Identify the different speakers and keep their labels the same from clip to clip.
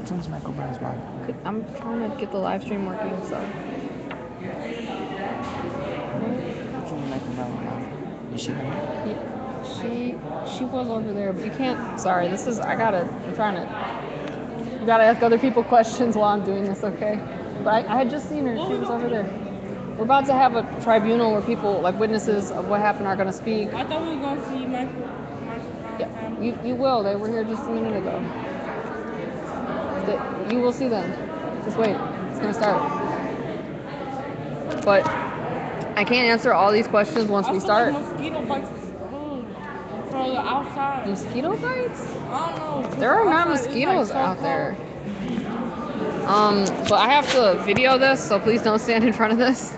Speaker 1: turn this microphone as well.
Speaker 2: I'm trying to get the live stream working, so.
Speaker 1: Turn the microphone on. Is she coming?
Speaker 2: She was over there, but you can't. Sorry, I'm trying to. You gotta ask other people questions while I'm doing this, okay? But I had just seen her. She was over there. We're about to have a tribunal where people, like witnesses of what happened, are gonna speak.
Speaker 3: I thought we were going to see Michael.
Speaker 2: Yeah, you will. They were here just a minute ago. You will see them. Just wait. It's gonna start. But I can't answer all these questions once we start.
Speaker 3: Like mosquito bites from the outside.
Speaker 2: Mosquito bites?
Speaker 3: I don't know.
Speaker 2: There are not mosquitoes
Speaker 3: like
Speaker 2: out there. But I have to video this, so please don't stand in front of this.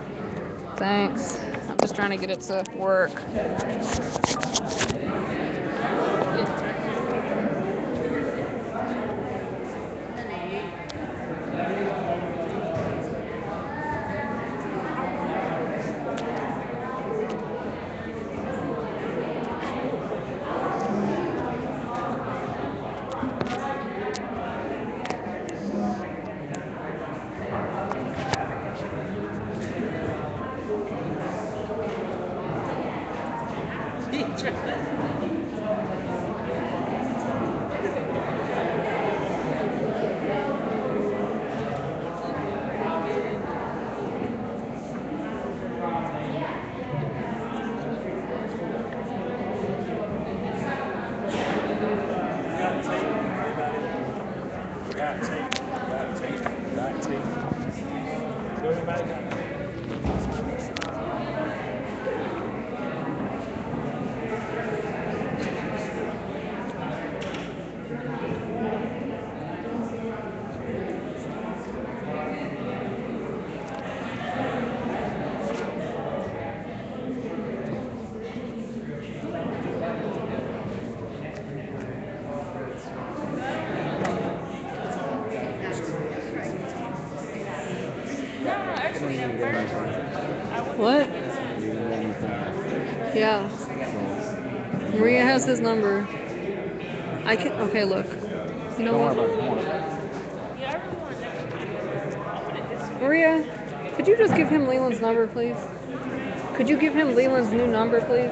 Speaker 2: Thanks. I'm just trying to get it to work. What? Yeah. Maria has his number. I can. Okay, look. You know what? Maria, could you just give him Leland's number, please? Could you give him Leland's new number, please?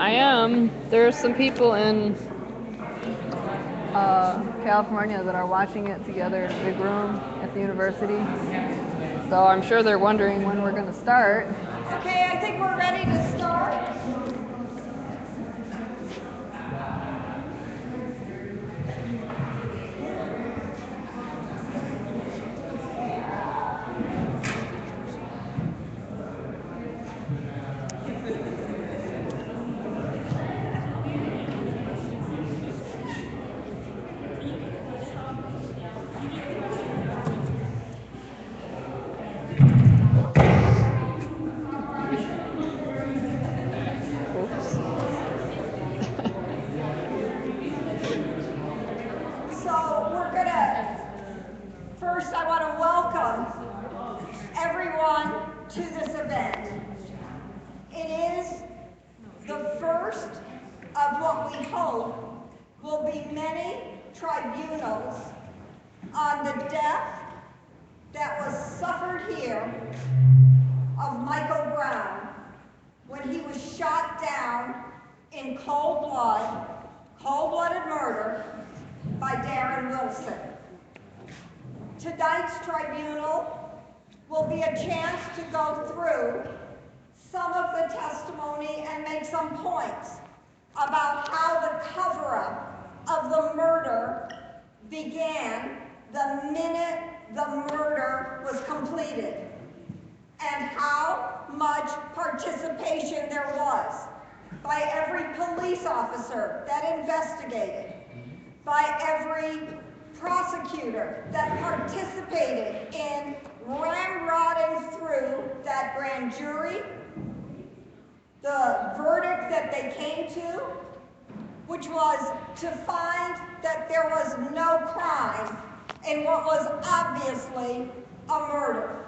Speaker 2: I am. There's some people in California that are watching it together in a big room at the university. So I'm sure they're wondering when we're going to start.
Speaker 4: Okay, I think we're ready to start.
Speaker 2: Oops.
Speaker 4: So we're gonna, first I want to welcome everyone to this event. It is the first of what we hope will be many tribunals on the death that was suffered here of Michael Brown when he was shot down in cold-blooded murder by Darren Wilson. Tonight's tribunal will be a chance to go through some of the testimony and make some points about how the cover-up of the murder began the minute the murder was completed, and how much participation there was by every police officer that investigated, by every prosecutor that participated in ramrodding through that grand jury, the verdict that they came to, which was to find that there was no crime in what was obviously a murder.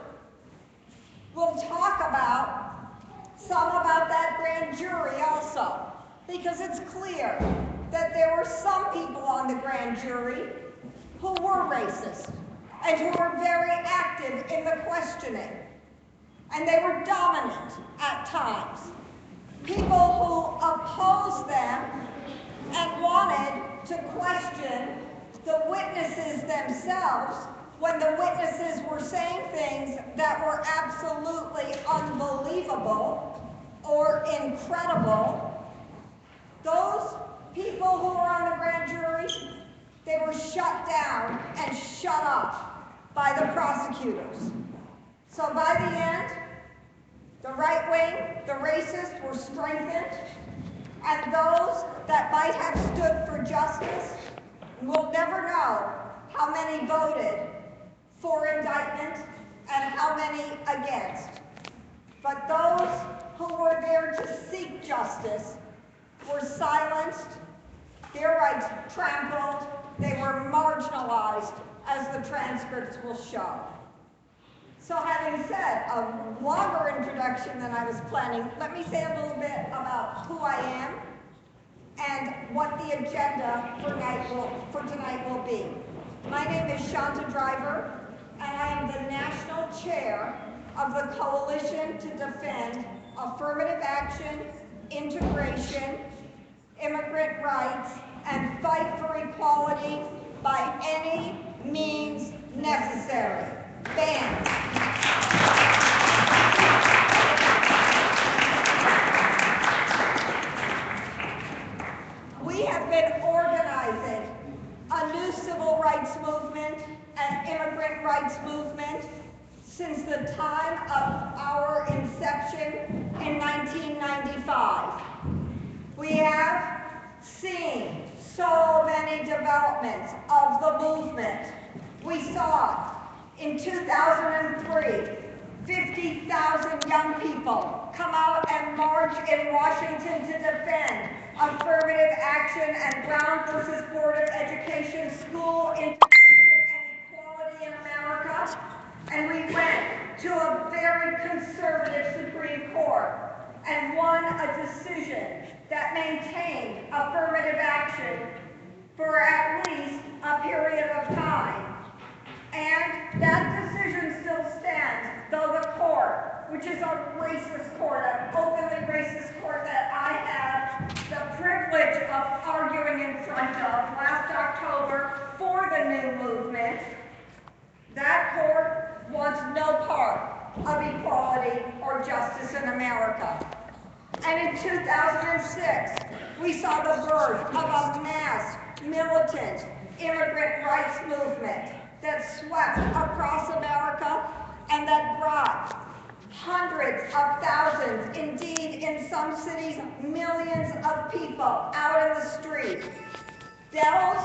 Speaker 4: We'll talk about some about that grand jury also, because it's clear that there were some people on the grand jury who were racist and who were very active in the questioning, and they were dominant at times. People who opposed them and wanted to question the witnesses themselves when the witnesses were saying things that were absolutely unbelievable or incredible. Those people who were on the grand jury, they were shut down and shut up by the prosecutors. So by the end, the right wing, the racists, were strengthened, and those that might have stood for justice, we'll never know how many voted for indictment and how many against. But those who were there to seek justice were silenced, their rights trampled, they were marginalized, as the transcripts will show. So having said a longer introduction than I was planning, let me say a little bit about who I am and what the agenda for tonight will be. My name is Shanta Driver, and I am the National Chair of the Coalition to Defend Affirmative Action, Integration, Immigrant Rights, and Fight for Equality by any means necessary. BAMN. We have been organizing a new civil rights movement and immigrant rights movement since the time of our inception in 1995. We have seen so many developments of the movement. We saw in 2003, 50,000 young people come out and march in Washington to defend affirmative action and Brown versus Board of Education, school integration and equality in America. And we went to a very conservative Supreme Court and won a decision that maintained affirmative action for at least a period of time. And that decision still stands, though the court, which is a racist court, an openly racist court that I had the privilege of arguing in front of last October, for the new movement, that court wants no part of equality or justice in America. And in 2006, we saw the birth of a mass militant immigrant rights movement that swept across America and that brought hundreds of thousands, indeed in some cities, millions of people out in the street. Those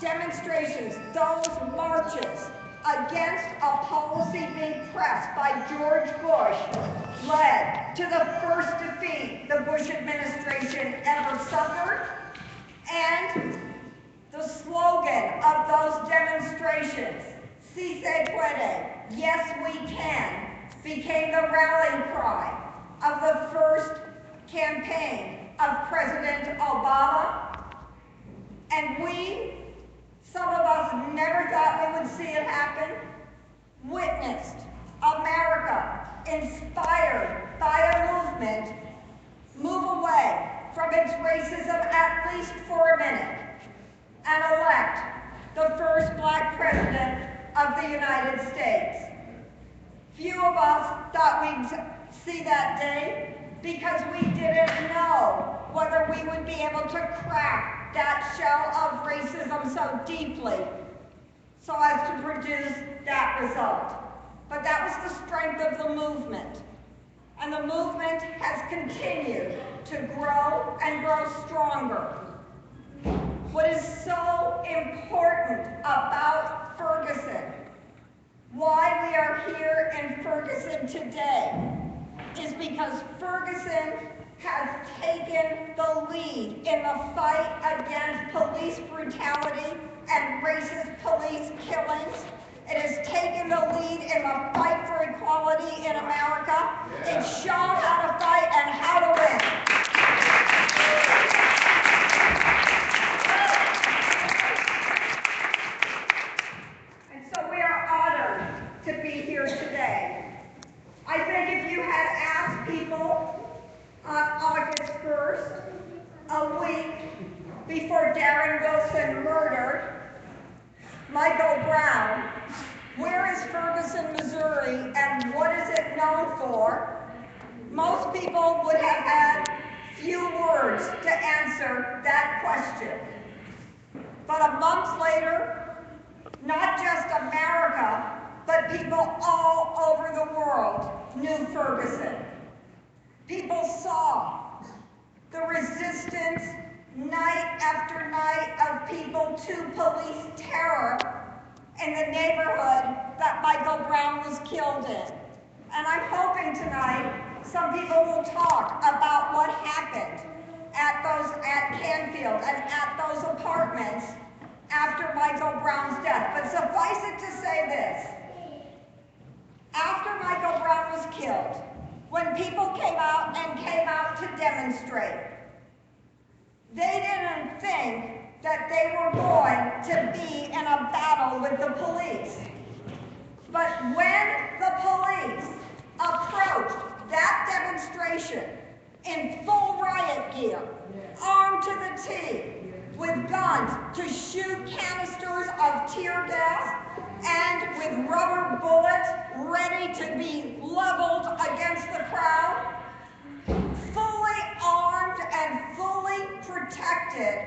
Speaker 4: demonstrations, those marches against a policy being pressed by George Bush led to the first defeat the Bush administration ever suffered, and the slogan of those demonstrations, "Si se puede," yes we can, became the rallying cry of the first campaign of President Obama. And we, some of us never thought we would see it happen, witnessed America, inspired by a movement, move away from its racism at least for a minute and elect the first black president of the United States. Few of us thought we'd see that day because we didn't know whether we would be able to crack that shell of racism so deeply so as to produce that result. But that was the strength of the movement. And the movement has continued to grow and grow stronger. What is so important about Ferguson, why we are here in Ferguson today, is because Ferguson has taken the lead in the fight against police brutality and racist police killings. It has taken the lead in the fight for equality in America. It's shown how to fight and how to win. And so we are honored to be here today. I think if you had asked people on August 1st, a week before Darren Wilson murdered Michael Brown, where is Ferguson, Missouri, and what is it known for? Most people would have had few words to answer that question. But a month later, not just America, but people all over the world knew Ferguson. People saw the resistance night after night of people to police terror in the neighborhood that Michael Brown was killed in. And I'm hoping tonight some people will talk about what happened at Canfield and at those apartments after Michael Brown's death. But suffice it to say this: after Michael Brown was killed, when people came out to demonstrate, they didn't think that they were going to be in a battle with the police. But when the police approached that demonstration in full riot gear, armed to the teeth, with guns to shoot canisters of tear gas, and with rubber bullets ready to be leveled against the crowd, fully armed and fully protected,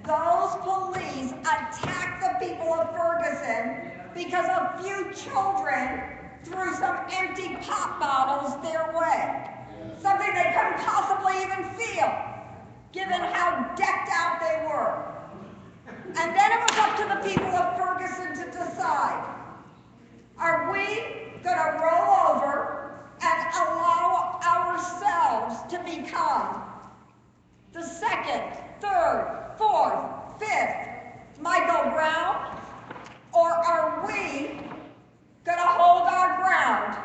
Speaker 4: those police attacked the people of Ferguson because a few children threw some empty pop bottles their way. Something they couldn't possibly even feel, given how decked out they were. And then it was up to the people of Ferguson to decide, are we going to roll over and allow ourselves to become the second, third, fourth, fifth Michael Brown? Or are we going to hold our ground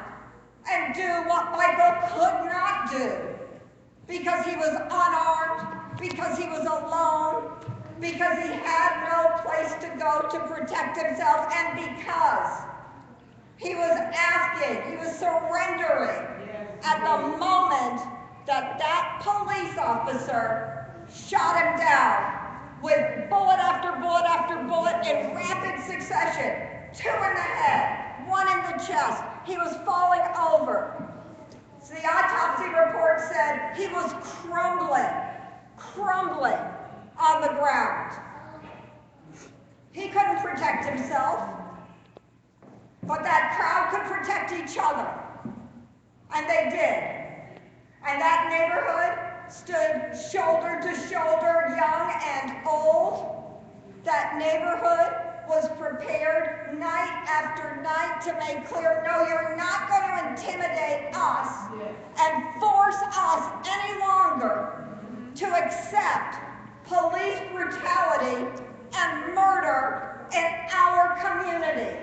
Speaker 4: and do what Michael could not do because he was unarmed, because he was alone, because he had no place to go to protect himself, and because he was surrendering at the moment that that police officer shot him down with bullet after bullet after bullet in rapid succession. 2 in the head, 1 in the chest. He was falling over. So the autopsy report said he was crumbling on the ground. He couldn't protect himself, but that crowd could protect each other. And they did. And that neighborhood stood shoulder to shoulder, young and old. That neighborhood was prepared night after night to make clear, no, you're not going to intimidate us and force us any longer to accept police brutality and murder in our community.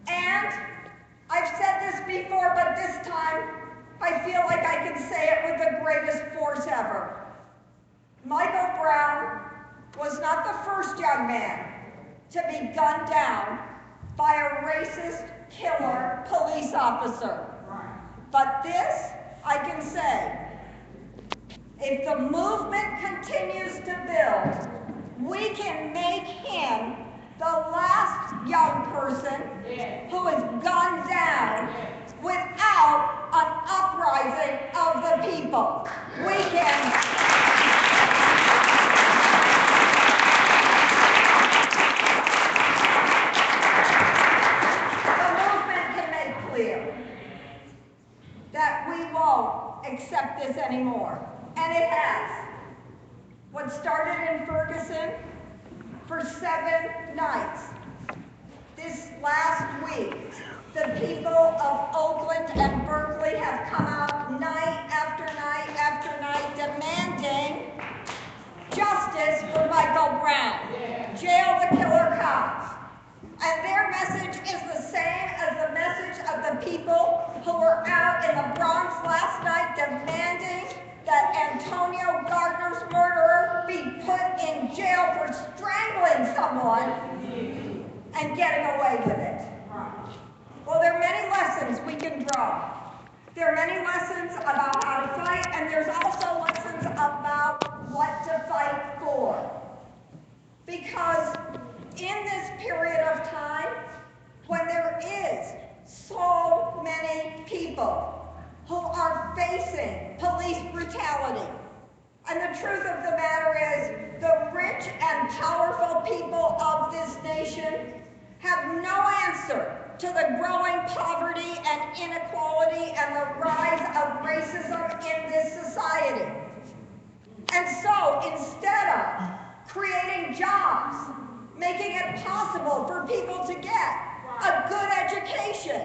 Speaker 4: And I've said this before, but this time I feel like I can say it with the greatest force ever. Michael Brown was not the first young man to be gunned down by a racist killer police officer. But this, I can say, if the movement continues to build, we can make him the last young person who is gunned down without an uprising of the people. We can. That we won't accept this anymore. And it has. What started in Ferguson for 7 nights. This last week, the people of Oakland and Berkeley have come out night after night after night demanding justice for Michael Brown. Jail the killer cops. And their message is the same as the message of the people who were out in the Bronx last night demanding that Antonio Gardner's murderer be put in jail for strangling someone and getting away with it. Well, there are many lessons we can draw. There are many lessons about how to fight, and there's also lessons about what to fight for. Because in this period of time, when there is so many people who are facing police brutality, and the truth of the matter is, the rich and powerful people of this nation have no answer to the growing poverty and inequality and the rise of racism in this society. And so, instead of creating jobs, making it possible for people to get a good education,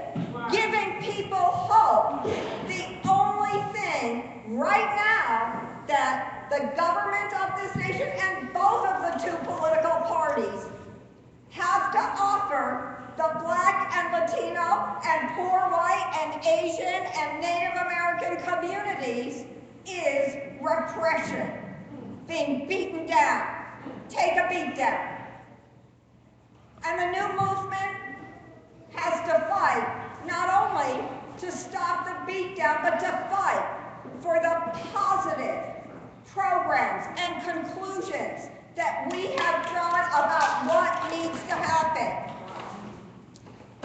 Speaker 4: giving people hope. The only thing right now that the government of this nation and both of the 2 political parties have to offer the Black and Latino and poor white and Asian and Native American communities is repression, being beaten down. Take a beat down. And the new movement has to fight, not only to stop the beatdown, but to fight for the positive programs and conclusions that we have drawn about what needs to happen.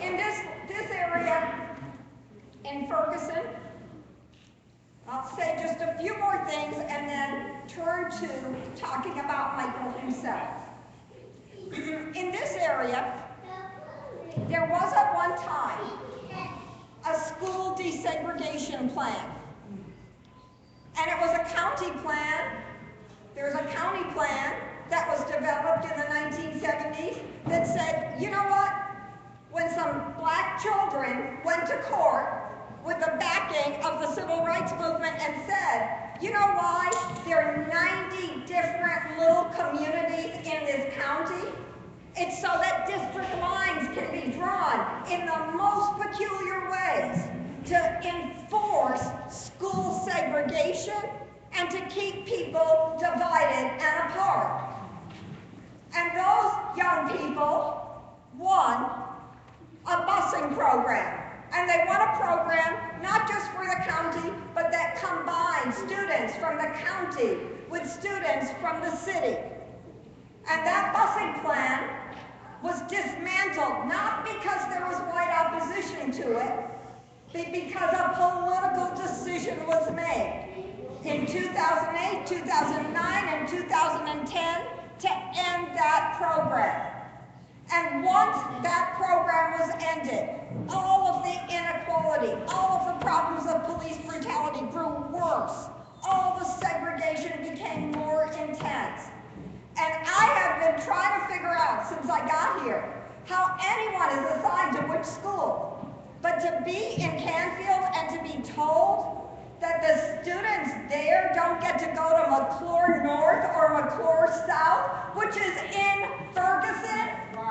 Speaker 4: In this area, in Ferguson, I'll say just a few more things and then turn to talking about Michael himself. In this area, there was at one time a school desegregation plan. And it was a county plan. There was a county plan that was developed in the 1970s that said, you know what? When some Black children went to court with the backing of the civil rights movement and said, you know why there are 90 different little communities in this county? It's so that district lines can be drawn in the most peculiar ways to enforce school segregation and to keep people divided and apart. And those young people won a busing program. And they won a program not just for the county, but that combined students from the county with students from the city. And that busing plan was dismantled, not because there was white opposition to it, but because a political decision was made in 2008, 2009, and 2010 to end that program. And once that program was ended, all of the inequality, all of the problems of police brutality grew worse. All the segregation became more intense. And I have been trying to figure out since I got here how anyone is assigned to which school. But to be in Canfield and to be told that the students there don't get to go to McClure North or McClure South, which is in Ferguson,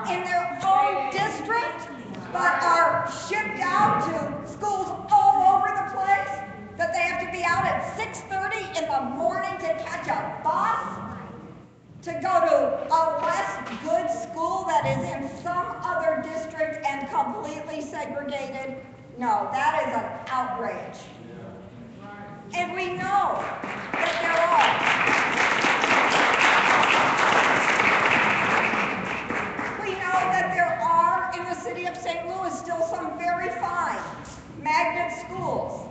Speaker 4: in their own district, but are shipped out to schools all over the place, that they have to be out at 6:30 in the morning to catch a bus, to go to a less good school that is in some other district and completely segregated. No, that is an outrage. And we know that there are in the city of St. Louis still some very fine magnet schools.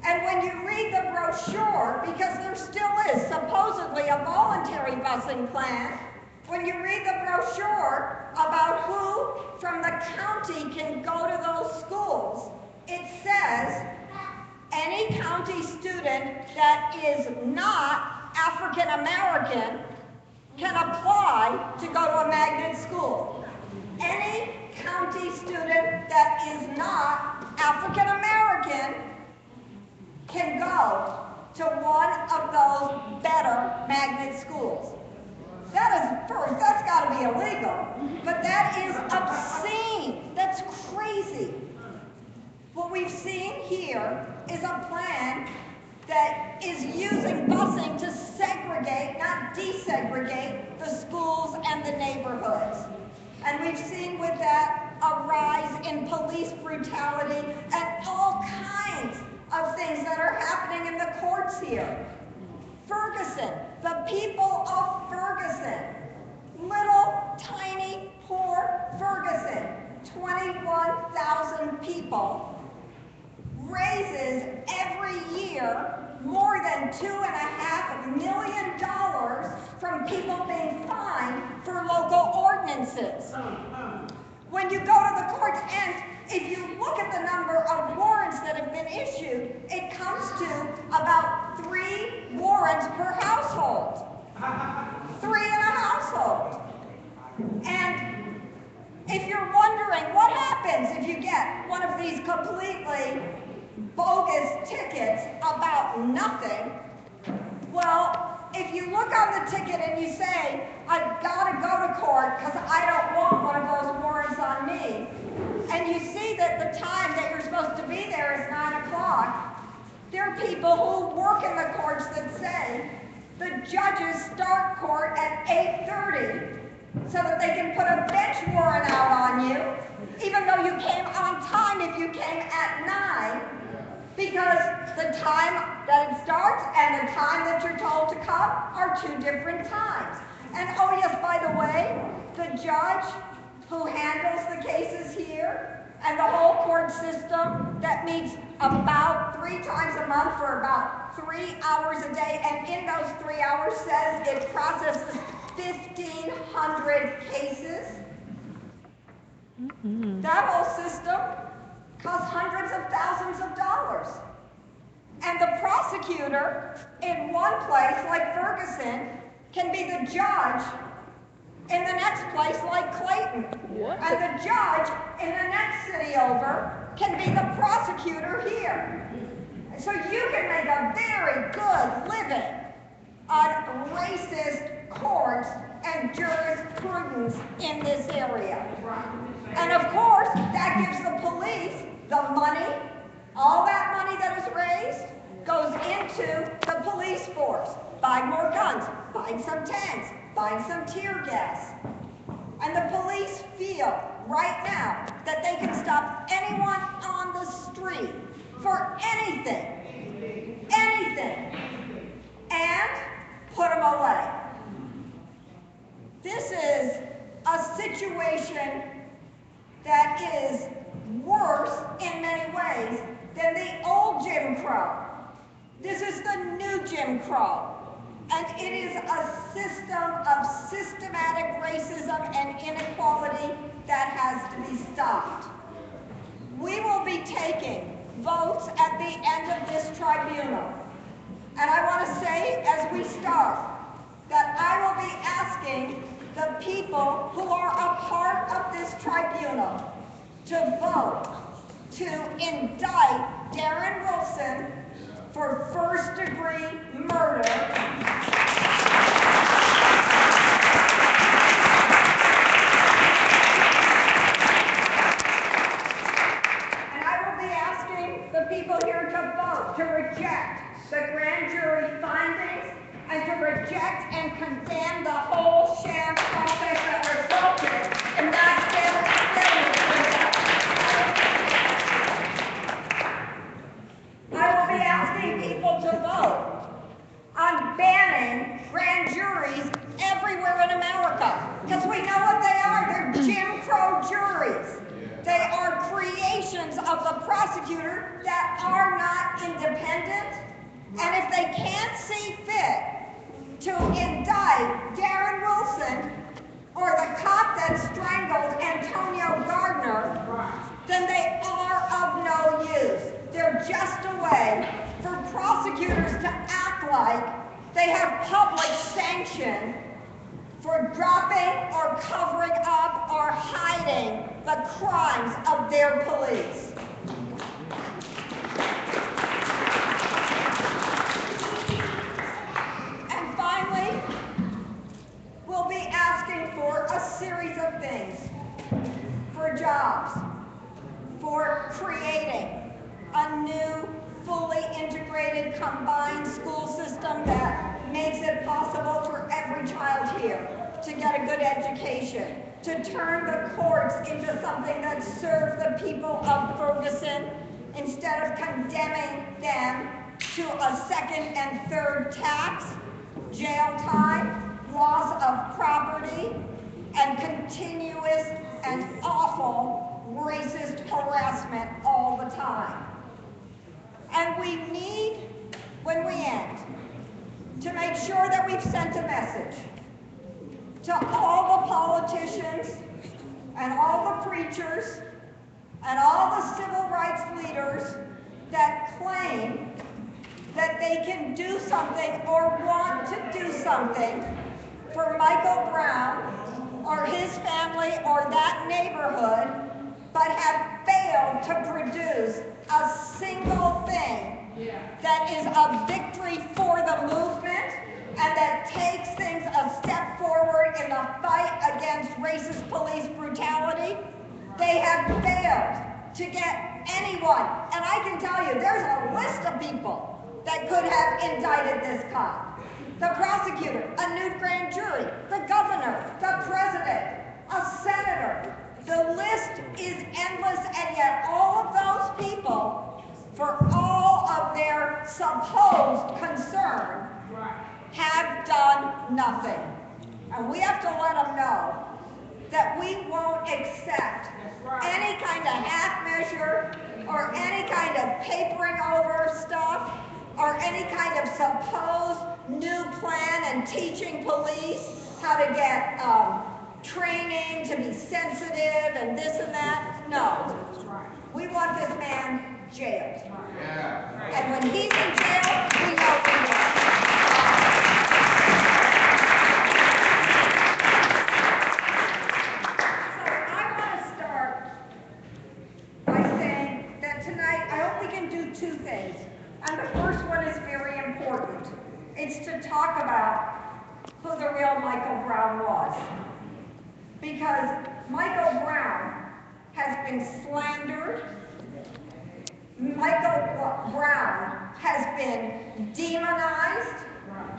Speaker 4: And when you read the brochure, because there still is supposedly a voluntary busing plan, when you read the brochure about who from the county can go to those schools, it says any county student that is not African American can apply to go to a magnet school. Any county student that is not African American can go to one of those better magnet schools. That is, first, that's got to be illegal, but that is obscene. That's crazy. What we've seen here is a plan that is using busing to segregate, not desegregate, the schools and the neighborhoods. And we've seen with that a rise in police brutality and all kinds of things that are happening in the courts here. Ferguson, the people of Ferguson, little tiny poor Ferguson, 21,000 people, raises every year more than $2.5 million from people being fined for local ordinances. When you go to the courts, and if you look at the number of warrants that have been issued, it comes to about 3 warrants per household. 3 in a household. And if you're wondering what happens if you get one of these completely bogus tickets about nothing, well, if you look on the ticket and you say, I've got to go to court because I don't want one of those warrants on me, and you see that the time that you're supposed to be there is 9 o'clock, there are people who work in the courts that say the judges start court at 8:30 so that they can put a bench warrant out on you, even though you came on time if you came at 9, because the time that it starts and the time that you're told to come are 2 different times. And oh yes, by the way, the judge who handles the cases here and the whole court system that meets about 3 times a month for about 3 hours a day, and in those 3 hours says it processes 1,500 cases. That whole system costs hundreds of thousands of dollars. And the prosecutor in one place, like Ferguson, can be the judge in the next place, like Clayton. What? And the judge in the next city over can be the prosecutor here. So you can make a very good living on racist courts and jurisprudence in this area. And of course, that gives the police the money. All that money that is raised goes into the police force. Buy more guns, buy some tanks, buy some tear gas. And the police feel right now that they can stop anyone on the street for anything, and put them away. This is a situation that is worse in many ways than the old Jim Crow. This is the new Jim Crow. And it is a system of systematic racism and inequality that has to be stopped. We will be taking votes at the end of this tribunal. And I want to say as we start that I will be asking the people who are a part of this tribunal to vote to indict Darren Wilson for first-degree murder. And I will be asking the people here to vote to reject the grand jury findings and to reject and condemn the whole sham process that resulted in that I will be asking people to vote on banning grand juries everywhere in America. Because we know what they are. They're Jim Crow juries. They are creations of the prosecutor that are not independent. And if they can't see fit to indict Darren Wilson or the cop that strangled Antonio Gardner, then they are of no use. They're just a way for prosecutors to act like they have public sanction for dropping or covering up or hiding the crimes of their police. And finally, we'll be asking for a series of things, for jobs, for creating a new, fully integrated, combined school system that makes it possible for every child here to get a good education, to turn the courts into something that serves the people of Ferguson instead of condemning them to a second and third tax, jail time, loss of property, and continuous and awful racist harassment all the time. And we need, when we end, to make sure that we've sent a message to all the politicians and all the preachers and all the civil rights leaders that claim that they can do something or want to do something for Michael Brown or his family or that neighborhood, but have failed to produce a single thing that is a victory for the movement and that takes things a step forward in the fight against racist police brutality. They have failed to get anyone, and I can tell you, there's a list of people that could have indicted this cop. The prosecutor, a new grand jury, the governor, the president, a senator. The list is endless, and yet all of those people, for all of their supposed concern, have done nothing. And we have to let them know that we won't accept any kind of half measure or any kind of papering over stuff or any kind of supposed new plan and teaching police how to get training to be sensitive and this and that. No. We want this man jailed. And when he's in jail, we know we won. So I want to start by saying that tonight I hope we can do two things. And the first one is very important. It's to talk about who the real Michael Brown was. Because Michael Brown has been slandered. Michael Brown has been demonized.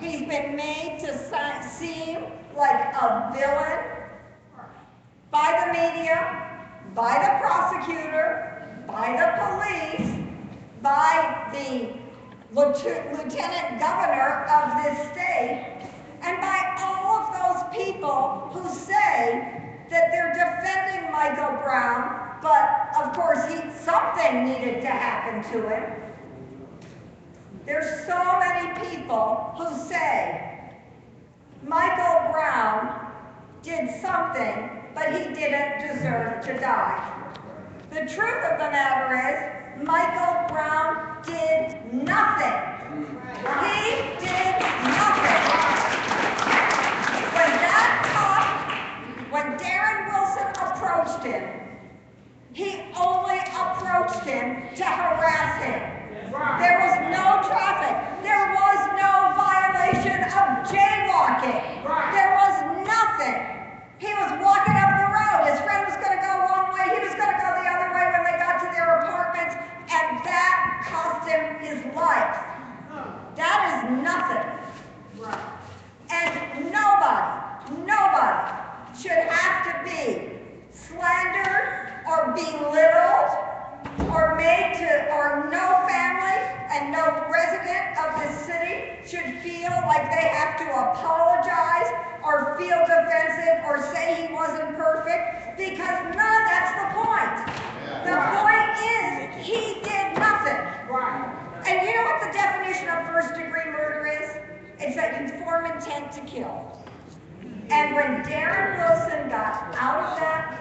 Speaker 4: He's been made to seem like a villain by the media, by the prosecutor, by the police, by the lieutenant governor of this state, and by all of those people who say that they're defending Michael Brown, but of course something needed to happen to him. There's so many people who say Michael Brown did something, but he didn't deserve to die. The truth of the matter is, Michael Brown did nothing. He did nothing. When that cop, when Darren Wilson approached him, he only approached him to harass him. There was no traffic. There was no violation of jaywalking. There was nothing. He was walking up the road. His friend was going to go one way. He was going to go the other way when they got to their apartments, and that cost him his life. That is nothing. And nobody should have to be slandered or belittled or made to, or no family and no resident of this city should feel like they have to apologize or feel defensive or say he wasn't perfect, because none of that's the point. The point is he did nothing. And you know what the definition of first-degree murder is? It's that you form intent to kill. And when Darren Wilson got out of that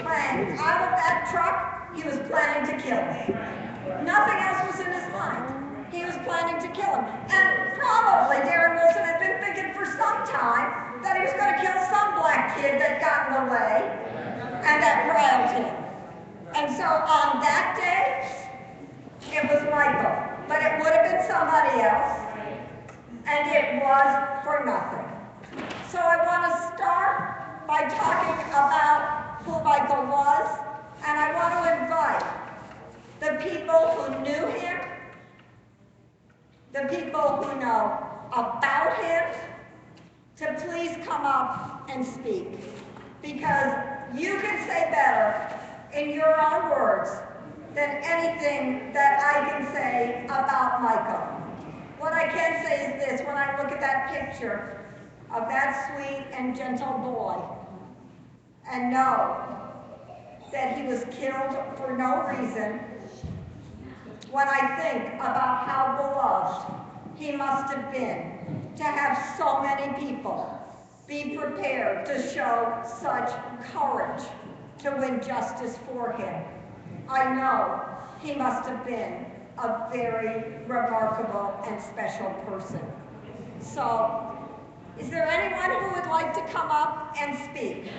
Speaker 4: plane, out of that truck, he was planning to kill him. Nothing else was in his mind. He was planning to kill him. And probably Darren Wilson had been thinking for some time that he was going to kill some black kid that got in the way and that riled him. And so on that day, it was Michael. But it would have been somebody else. And it was for nothing. So I want to start by talking about who Michael was, and I want to invite the people who knew him, the people who know about him, to please come up and speak. Because you can say better in your own words than anything that I can say about Michael. What I can say is this: when I look at that picture of that sweet and gentle boy and know that he was killed for no reason, when I think about how beloved he must have been to have so many people be prepared to show such courage to win justice for him, I know he must have been a very remarkable and special person. So, is there anyone who would like to come up and speak?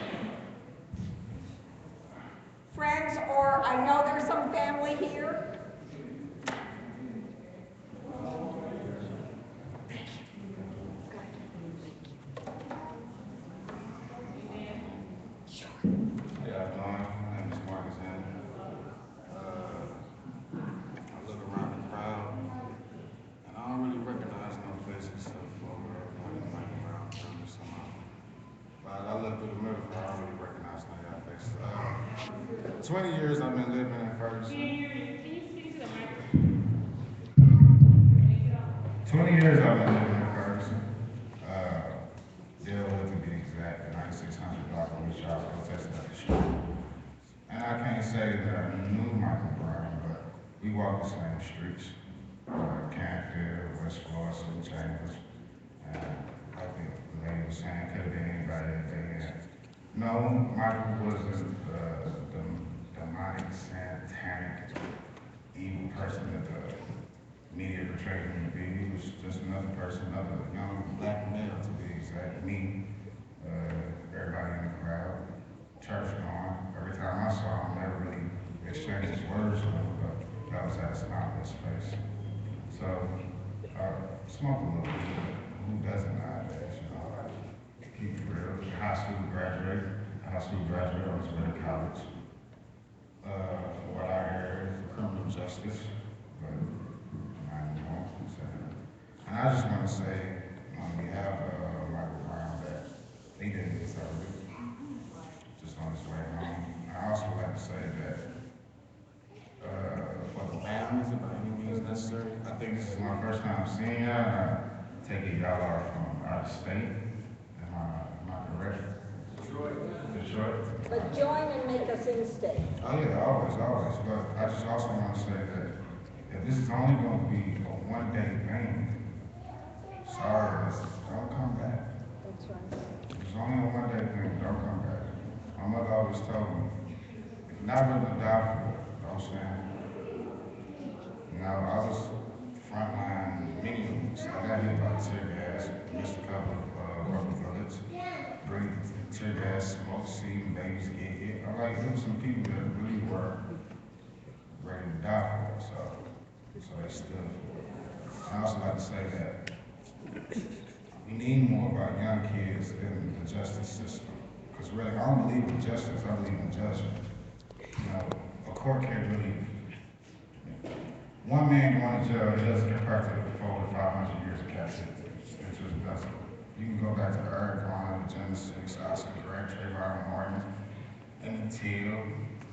Speaker 4: Friends, or I know there's some family here.
Speaker 5: I look through the mirror, I don't really recognize none of y'all faces. 20 years I've been living in Ferguson. Can you speak to the microphone? 20 years I've been living in Ferguson. Dealwood to be exact, 9600 block on which I was protesting at the street. And I can't say that I knew Michael Brown, but we walked the same streets. Canfield, West Florissant, Chambers. Like the lady was saying, could have been anybody that they had. No, Michael wasn't the demonic, satanic, evil person that the media portrayed him to be. He was just another person, another young black male to be exact. Me, everybody in the crowd, church going. Every time I saw him, never really exchanged words with him, but that was at a smileless face. So, smoke a little bit. Who doesn't nowadays, you know? Keep it real. High school graduate, I was going to college. What I heard is criminal justice, but I don't know. And I just want to say, on behalf of Michael Brown, that he didn't deserve it, just on his way home. I also like to say that for the families, if by any means necessary, I think this is my first time seeing y'all. Take it, y'all are from out of state. Am I correct? Detroit.
Speaker 4: But join and make us in-state.
Speaker 5: Oh yeah, always, always. But I just also want to say that if this is only going to be a one-day thing, sorry, don't come back.
Speaker 4: That's right.
Speaker 5: If it's only a one-day thing, don't come back. My mother always told me, if you're not willing to die for it, don't stand. You know, I was frontline many weeks. I got hit by tear gas, missed a couple of rubber bullets, breathed tear gas, smoke, seeing babies get hit. I'm like, there were some people that really were ready to die for it, so they stood for it. I also like to say that we need more of our young kids in the justice system. Because really, I don't believe in justice, I believe in judgment. You know, a court can't really, one man going to jail, it doesn't compare to the 400 to 500 years of captivity. It just doesn't. You can go back to Eric Garner, the Genesis, Oscar Grant, Trayvon Martin, and the Till.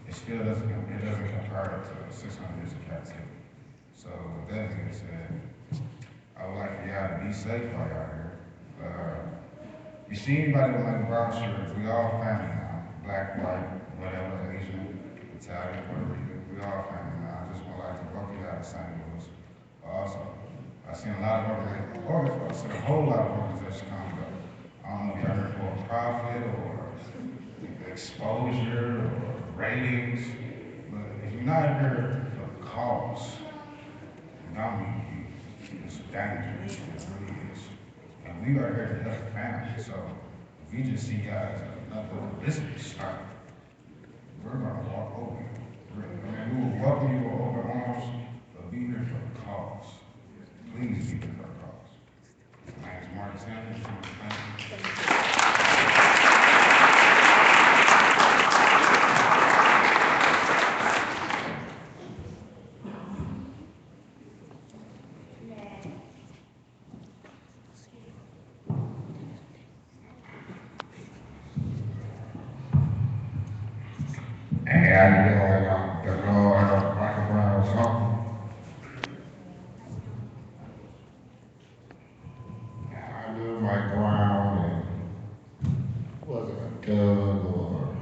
Speaker 5: It still doesn't compare to 600 years of captivity. So with that being said, I would like for y'all to be safe while y'all here. You see anybody with like a brown shirt, we all family now. Black, white, whatever, Asian, Italian, Puerto Rican, we all family now. I just would like to welcome y'all to St. Louis. Also, I've seen a lot of I've seen a whole lot of organizations come up. I don't know if y'all here for a profit or exposure or ratings, but if you're not here for the cause, I'm it's dangerous, it really is. And we are here to help the family, so if we just see guys as another publicity stunt, we're gonna walk over you. Really. I mean, we will welcome you with open arms, but be here for the cause. Please be here for the cause. My name is Mark Sanders. Thank you. Hey, how you doing? I'm the Lord of Michael Brown's uncle. I knew Mike Brown and wasn't a thug or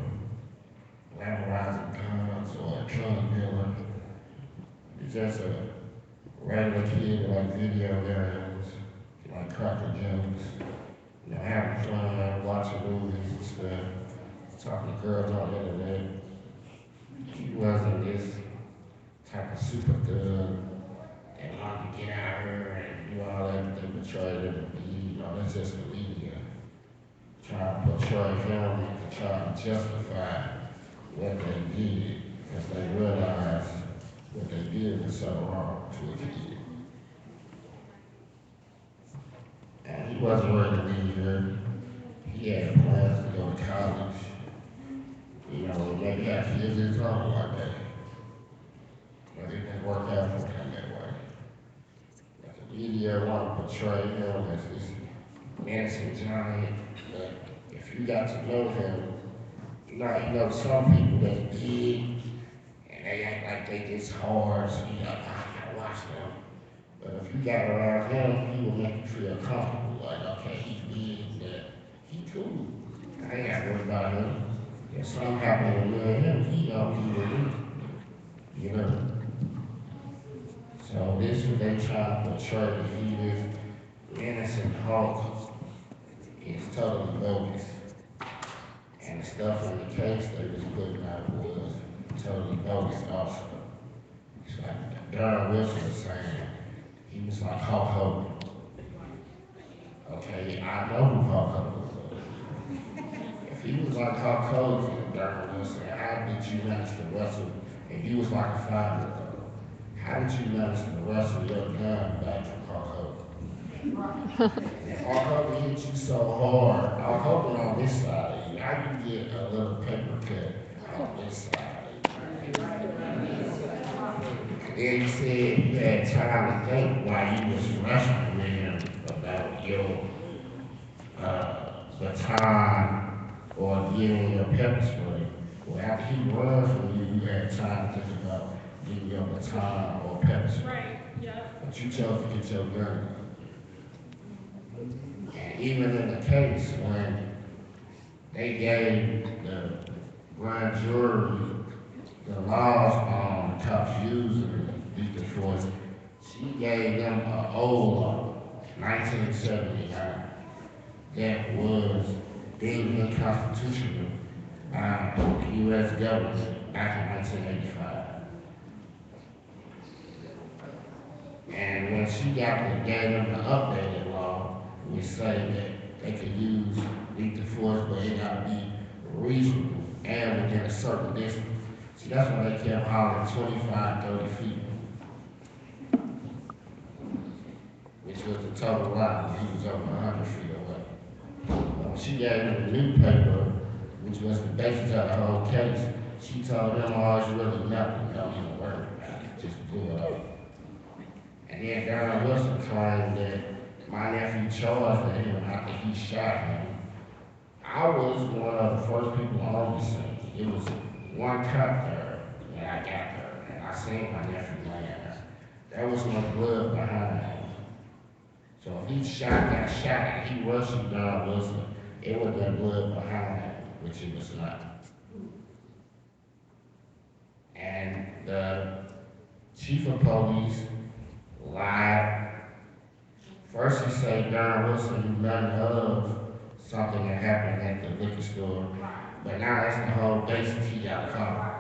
Speaker 5: glamorizing guns or a drug dealer. He's just a regular kid like video games, like cracker jokes, you know, having fun, watching movies and stuff, talking to girls on the internet. He wasn't this type of super thug that wanted to get out here and do all that they portrayed him to be. You know, that's just the media trying to portray him to try to justify what they did because they realized what they did was so wrong to a kid. And he wasn't ready to leave here. He had plans to go to college. You know, maybe have physics on one day. But it didn't work out for him that way. But the media want to portray him as this menacing giant. But if you got to know him, you know some people they big and they act like they this hard, so you gotta watch them. But if you got around him, he will make you feel comfortable. Like, okay, he's big, but he cool. I ain't got to worry about him. If something happened to him, he know he would do, you know. So this is what they try to portray. He is innocent Hulk. It's totally bogus. And the stuff in the case they was putting out was totally bogus also. It's like Darren Wilson was saying, he was like Hulk Hogan. Okay, I know who Hulk Hogan was. If he was like Hulk Hogan, Darren Wilson, how did you manage to wrestle? If he was like a 5-year-old, how did you manage to wrestle your gun back from Hulk Hogan? If Hulk Hogan hit you so hard, Hulk Hogan on this side of you, how you get a little paper cut on this side of you? And then you said you had time to think while you was wrestling with him about your baton or giving your pepper spray. Well, after he runs from you, you had time to think about giving your baton or pepper spray.
Speaker 3: Right, yeah.
Speaker 5: But you chose to get your gun.
Speaker 6: And even in the case when they gave the grand jury the laws on cops using lethal force, she gave them an old law, 1979, that was deemed unconstitutional by the U.S. government back in 1985. And when she gave them the updated law, which say that they could use lethal force, but it gotta be reasonable and within a certain distance. See, that's why they kept hollering 25, 30 feet, which was the total line when he was over 100 feet away. She gave them the new paper, which was the basis of the whole case. She told them, oh, it's really nothing, don't even worry about it, just blew it up. And then Darren Wilson claimed that my nephew charged at him after he shot him. I was one of the first people on the scene. It was one cop there when I got there, and I seen my nephew laying there. There was no blood behind him. So if he got shot, and he rushed Darren Wilson, it would have been blood behind him, which it was not. And the chief of police lied. First he said Darren Wilson knew nothing of something that happened at the liquor store, but now that's the whole basis he got caught.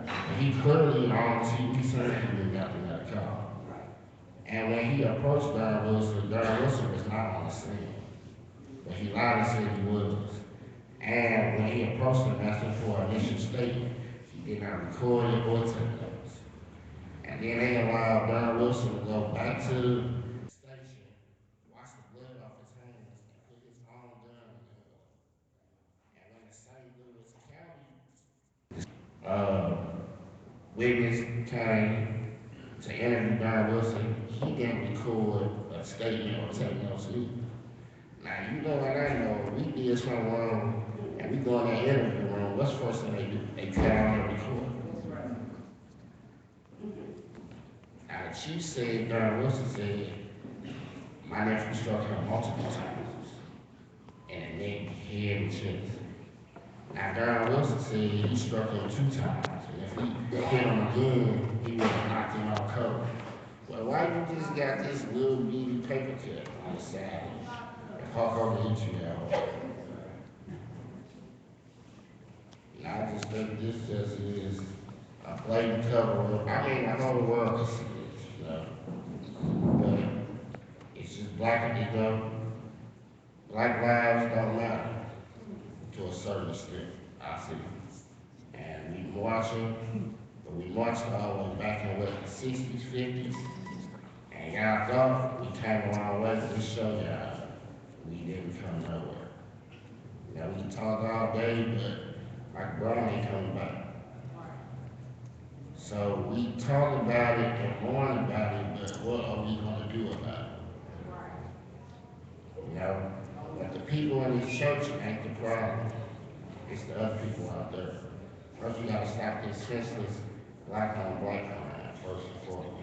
Speaker 6: And he clearly on TV said he knew nothing of the call. And when he approached Darren Wilson was not on the scene, but he lied and said he was. And when he approached him asking for an initial statement, he did not record it or take notes. And then they allowed Darren Wilson to go back to the station, wash the blood off his hands, and put his own gun in the gun. And when the St. Louis County witness came to interview Darren Wilson, he didn't record a statement or take notes either. Now, you know what I know, we did something wrong, and we go in that interview room, what's the first thing they do? They cut out and record. Now, the chief said, Darren Wilson said, my nephew struck him multiple times, in the neck, head, and chest. Now, Darren Wilson said he struck him 2 times, and if he hit him again, he would have knocked him out cold. Well, why you just got this little bitty paper cut on the side? Park over hit you now. I just think this just is a blatant cover up. I mean, the whole world can see this, you know. But it's just black, you know. Black lives don't matter to a certain extent, I see. And we marching, but we marched all the way back in what, the 60s, 50s. And y'all thought we came a long way to show y'all. We didn't come nowhere. You know, we can talk all day, but Mike Brown ain't coming back. So we talk about it and mourn about it, but what are we going to do about it? You know, but the people in this church ain't the problem. It's the other people out there. First, we got to stop this senseless black on black crime, first and foremost.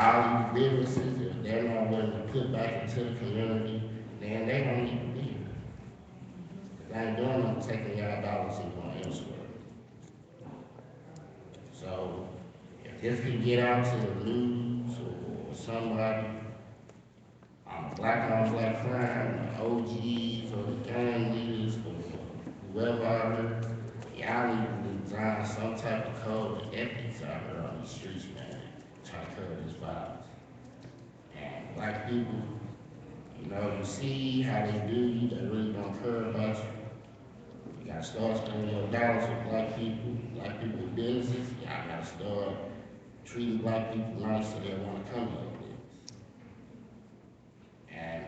Speaker 6: All these businesses, if they're not willing to put back into the community, then they don't need to be here. They ain't doing them taking y'all dollars and going elsewhere. So, if this can get out to the news or somebody on black crime, the OGs or the gang leaders or whoever out there, y'all need to design some type of code of ethics out there on the streets, man. Try to curb this violence. And black people, you know, you see how they do you, they really don't care about you. You gotta start spending your dollars with black people businesses. Y'all gotta start treating black people nice so they wanna come to your business. And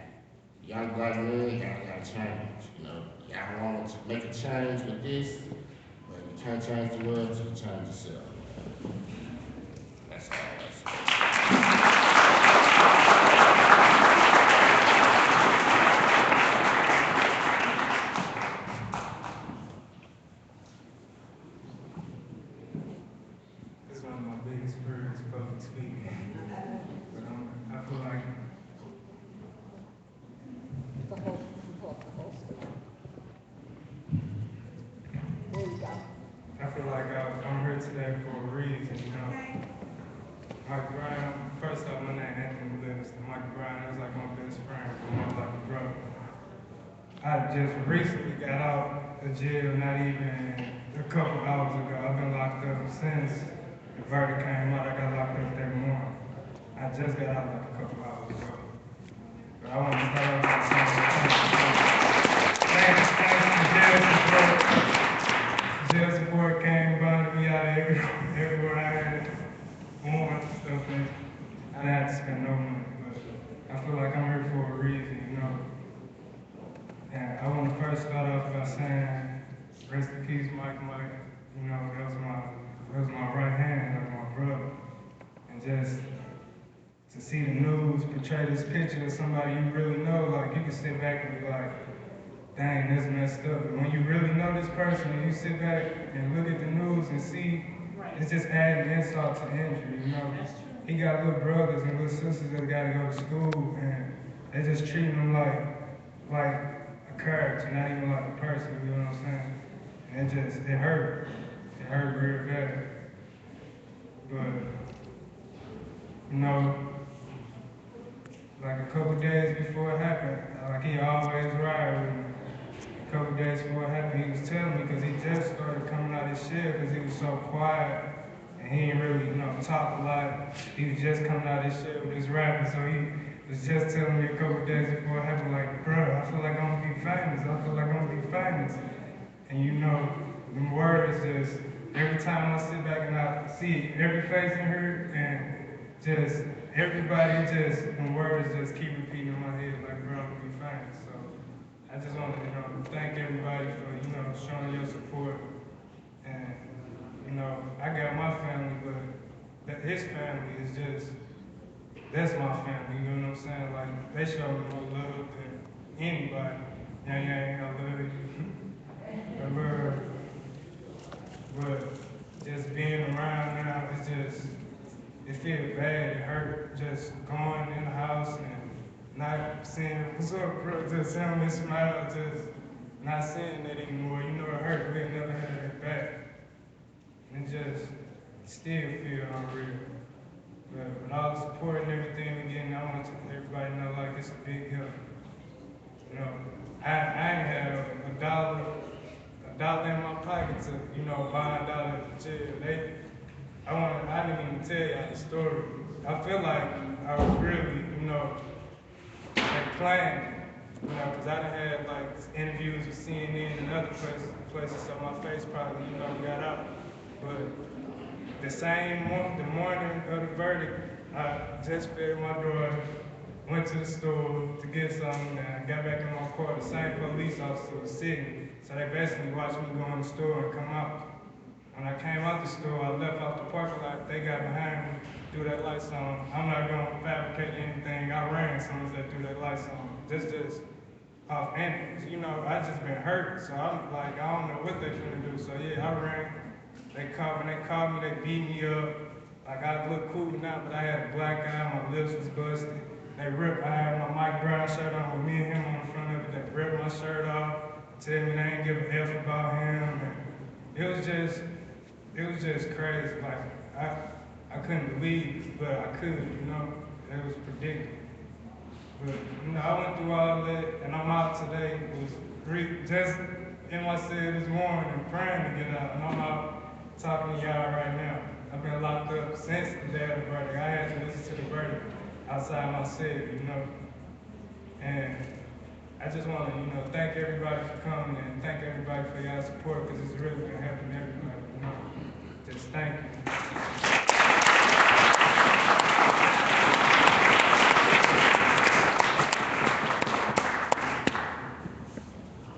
Speaker 6: young black men, y'all gotta change, you know. Y'all wanna make a change with this, but you can't change the world till you change yourself. That's all I say.
Speaker 7: It's one of my big yesterday for a reason, you know. Mike Brown, first off, my name Anthony Livingston. Mike Brown, that was like my best friend, more like a brother. I just recently got out of jail, not even a couple hours ago. I've been locked up since the verdict came out. I got locked up that morning. I just got out like a couple hours ago. But I want to start off by saying thanks to jail support. Jail support came by me out of everywhere I had on stuff, and I didn't have to spend no money. But I feel like I'm here for a reason, you know. And I want to first start off by saying, rest in peace, Mike. You know, that was my right hand, that was my brother. And just to see the news portray this picture of somebody you really know, like you can sit back and be like, dang, that's messed up. But when you really know this person, and you sit back and look at the news and see, it's just adding insult to injury, you know. He got little brothers and little sisters that got to go to school, and they just treating him like a character, not even like a person, you know what I'm saying? And it hurt. It hurt real bad. But, you know, like a couple days before it happened, like he always ride with me. A couple days before it happened, he was telling me, because he just started coming out of his shell because he was so quiet and he didn't really, you know, talk a lot. He was just coming out of his shell with his rapping, so he was just telling me a couple days before it happened, like, bro, I feel like I'm gonna be famous. I feel like I'm gonna be famous. And you know, the words just, every time I sit back and I see every face in here and just everybody just, the words just keep repeating in my head, like, bro, I'm gonna be famous. So I just want to, you know, thank everybody for, you know, showing your support. And, you know, I got my family, but his family is just, that's my family, you know what I'm saying? Like, they show me more love than anybody. Yeah, I love you. But just being around now, it's just, it feels bad, it hurt, just going in the house and not seeing, what's up, bro, just seeing him smile, just not seeing it anymore. You know, it hurt, we'll never have it back. And it just still feel unreal. But with all the support and everything we're getting, I want everybody to know, like, it's a big help. You know, I ain't have a dollar in my pocket to, you know, buy a dollar at the jail. I didn't even tell y'all the story. I feel like I was really, you know, like playing, you know, because I done had like interviews with CNN and other places, so my face probably, you know, got out. But the morning of the verdict, I just fed my daughter, went to the store to get something, and I got back in my car. The same police officer was sitting, so they basically watched me go in the store and come out. When I came out the store, I left out the parking lot. They got behind me, threw that lights on. I'm not gonna fabricate anything. I ran as soon as they threw that lights on. Just off endings. You know, I just been hurt, so I'm like, I don't know what they finna do. So yeah, I ran. When they called me, they beat me up. Like, I look cool now, but I had a black eye, my lips was busted. I had my Mike Brown shirt on with me and him on the front of it. They ripped my shirt off, tell me they ain't give a F about him. And it was just crazy. Like, I couldn't believe it, but I could, you know. It was predictable. But, you know, I went through all that, and I'm out today. It was just in my cell this morning and praying to get out, and I'm out talking to y'all right now. I've been locked up since the day of the verdict. I had to listen to the verdict outside my cell, you know. And I just want to, you know, thank everybody for coming and thank everybody for y'all support, because it's really been helping everybody, you know. Just thank you.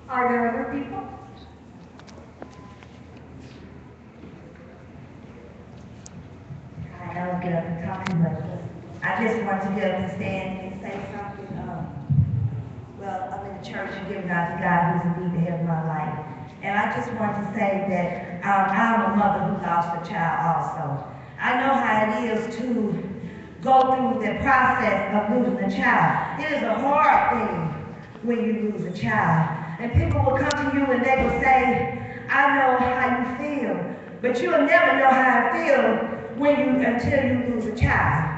Speaker 4: Are there other people?
Speaker 8: I don't get up and talk too much. I just want to get up and stand and say something. Well, I'm in the church and giving out to God who's indeed the head of my life. And I just want to say that I'm a mother who lost a child also. I know how it is to go through the process of losing a child. It is a hard thing when you lose a child. And people will come to you and they will say, I know how you feel But you'll never know how it feels until you lose a child.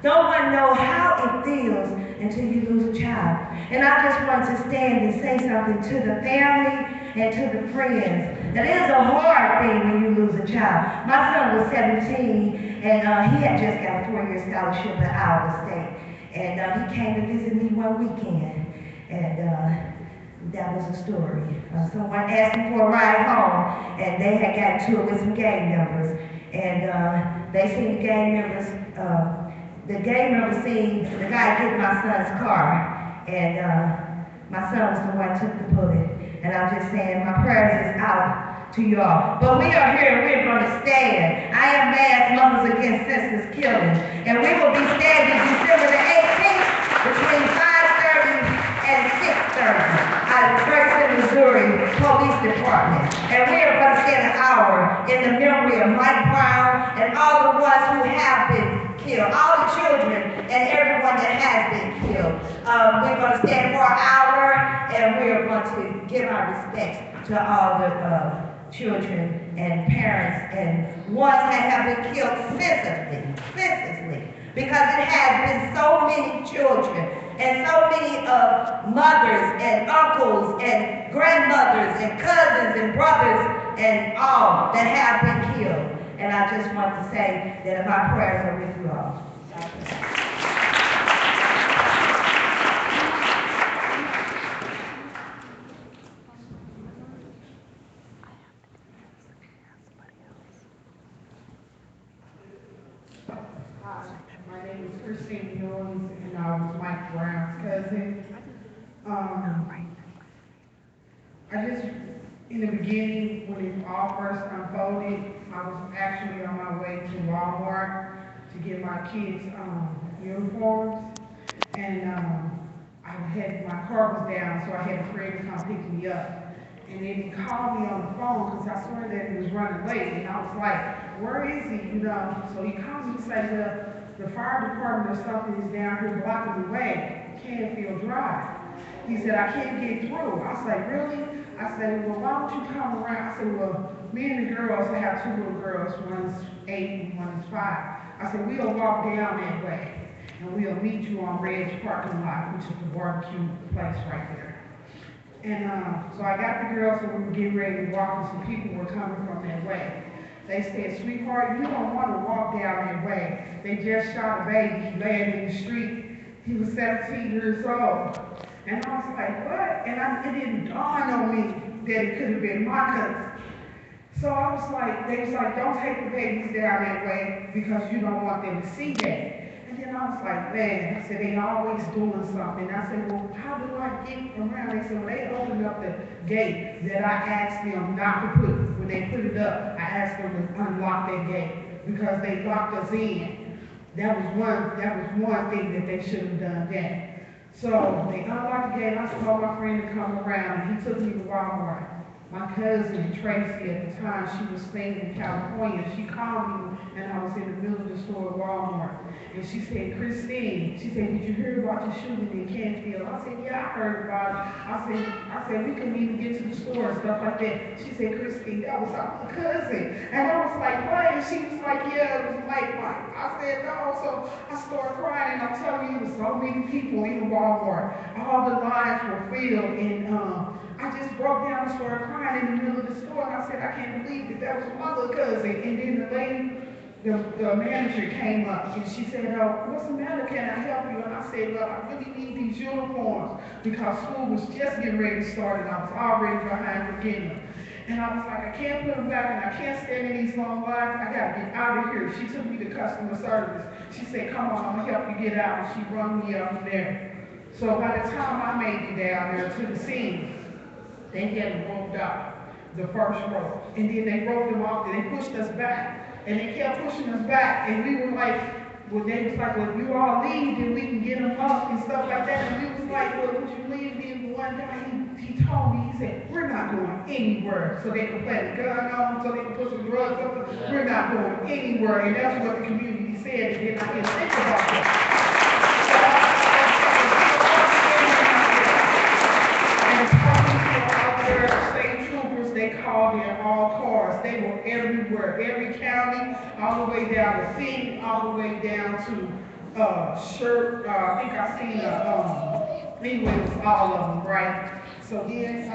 Speaker 8: No one knows how it feels until you lose a child. And I just want to stand and say something to the family and to the friends. It is a hard thing when you lose a child. My son was 17, and he had just got a 4-year scholarship at Iowa State. And he came to visit me one weekend, and that was the story. Someone asked me for a ride home, and they had gotten to it with some gang members. And they seen the gang members seen the guy get my son's car, and my son was the one who took the bullet. And I'm just saying, my prayers is out to y'all. But we are here and we're going to stand. I am Mass Mothers Against Senseless Killing. And we will be standing December the 18th between 5:30 and 6:30 at the Ferguson, Missouri Police Department. And we are going to stand an hour in the memory of Mike Brown and all the ones who have been killed, all the children and everyone that has been killed. We're going to stand for an hour, and we are going to give our respects to all the children and parents and ones that have been killed senselessly, because it has been so many children and so many mothers and uncles and grandmothers and cousins and brothers and all that have been killed. And I just want to say that my prayers are with you all.
Speaker 9: My name is Christine Jones, and I was Mike Brown's cousin. I just, in the beginning, when it all first unfolded, I was actually on my way to Walmart to get my kids' uniforms, and my car was down, so I had a friend come pick me up. And then he called me on the phone because I swear that he was running late, and I was like, where is he, you know? So he called me and said, well, the fire department or something is down here blocking the way, Canfield Drive. He said, I can't get through. I was like, really? I said, well, why don't you come around? I said, well, me and the girls, I have 2 little girls, one's 8 and one's 5. I said, we'll walk down that way, and we'll meet you on Red's parking lot, which is the barbecue place right there. And so I got the girls, and we were getting ready to walk, and some people were coming from that way. They said, sweetheart, you don't want to walk down that way. They just shot a baby. He laying in the street. He was 17 years old. And I was like, what? And it didn't dawn on me that it could have been my cousin. So I was like, they was like, don't take the babies down that way because you don't want them to see that. And then I was like, man, I said, they always doing something. I said, well, how do I get around? They said, well, they opened up the gate that I asked them not to put. When they put it up, I asked them to unlock that gate because they locked us in. That was one thing that they should have done then. So they unlocked the gate. I told my friend to come around, and he took me to Walmart. My cousin, Tracy, at the time, she was staying in California. She called me, and I was in the middle of the store at Walmart. And she said, Christine, she said, did you hear about the shooting in Canfield? I said, yeah, I heard about it. I said, we couldn't even get to the store and stuff like that. She said, Christine, that was our cousin. And I was like, what? And she was like, yeah, it was Mike. I said, no. So I started crying, and I'm telling you, there were so many people in Walmart. All the lines were filled, and I just broke down and started crying in the middle of the store, and I said, I can't believe that was my little cousin. And then the lady, the manager came up, and she said, what's the matter? Can I help you? And I said, well, I really need these uniforms because school was just getting ready to start, and I was already behind for getting them. And I was like, I can't put them back, and I can't stand in these long lines. I got to get out of here. She took me to customer service. She said, come on, I'm going to help you get out. And she brought me up there. So by the time I made it down there to the scene, they had roped out the first rope. And then they roped them off, and they pushed us back. And they kept pushing us back. And we were like, well, they was like, well, if you all leave, then we can get them up and stuff like that. And we was like, well, would you leave? Then one guy, he told me, he said, we're not going anywhere. So they can plant a gun on, so they can put some drugs up. We're not going anywhere. And that's what the community said. And then I didn't think about that. State troopers, they called involved in all cars. They were everywhere, every county, all the way down to Phoenix, all the way down to I think I seen anyway, it was all of them, right? So then,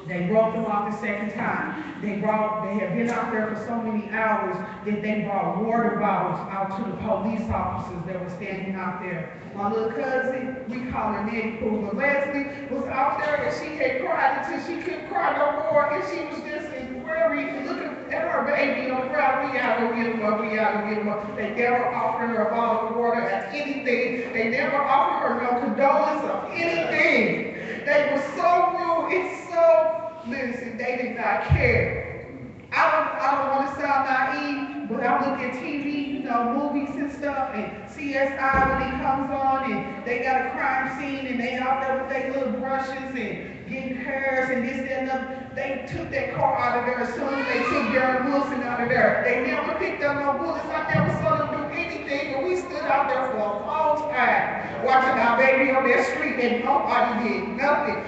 Speaker 9: they broke them off the second time. They had been out there for so many hours that they brought water bottles out to the police officers that were standing out there. My little cousin, we call her Nanny Pooh, but Leslie was out there and she had cried until she couldn't cry no more, and she was just worried, looking at her baby on the ground. We gotta go get him up, we gotta go get him up. They never offered her a bottle of water or anything. They never offered her no condolence or anything. They were so rude and so, listen, they did not care. I don't want to sound naive, but I look at TV, movies and stuff, and CSI when it comes on, and they got a crime scene, and they out there with their little brushes and getting hairs and this, that, and that. They took that car out of there as soon as they took Darren Wilson out of there. They never picked up no bullets. I never saw them do anything, but we stood out there for a long time watching our baby on that street, and nobody did nothing.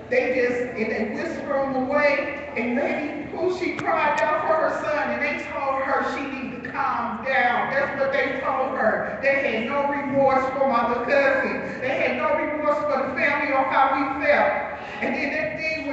Speaker 9: They whispered him away, and Lady Pooh, she cried out for her son, and they told her she needed to calm down. That's what they told her. They had no remorse for my little cousin. They had no remorse for the family or how we felt. And then that thing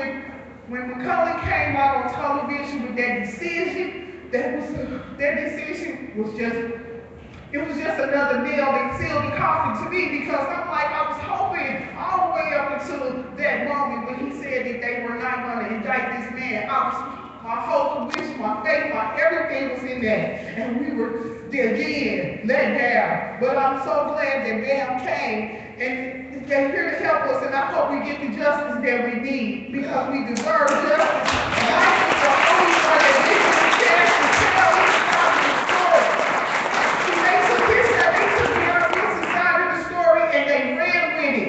Speaker 9: when McCullough came out on television with that decision, that decision was just another nail that sealed the coffin to me, because I'm like, I was hoping all the way up until that moment when he said that they were not going to indict this man. My hope, wish, my faith, my everything was in that. And we were again let down. But I'm so glad that BAMN came and they're here to help us, and I hope we get the justice that we need, because we deserve justice. And I think the only one that gives us a chance to tell this story. They took Darren Wilson's side of the story and they ran with it.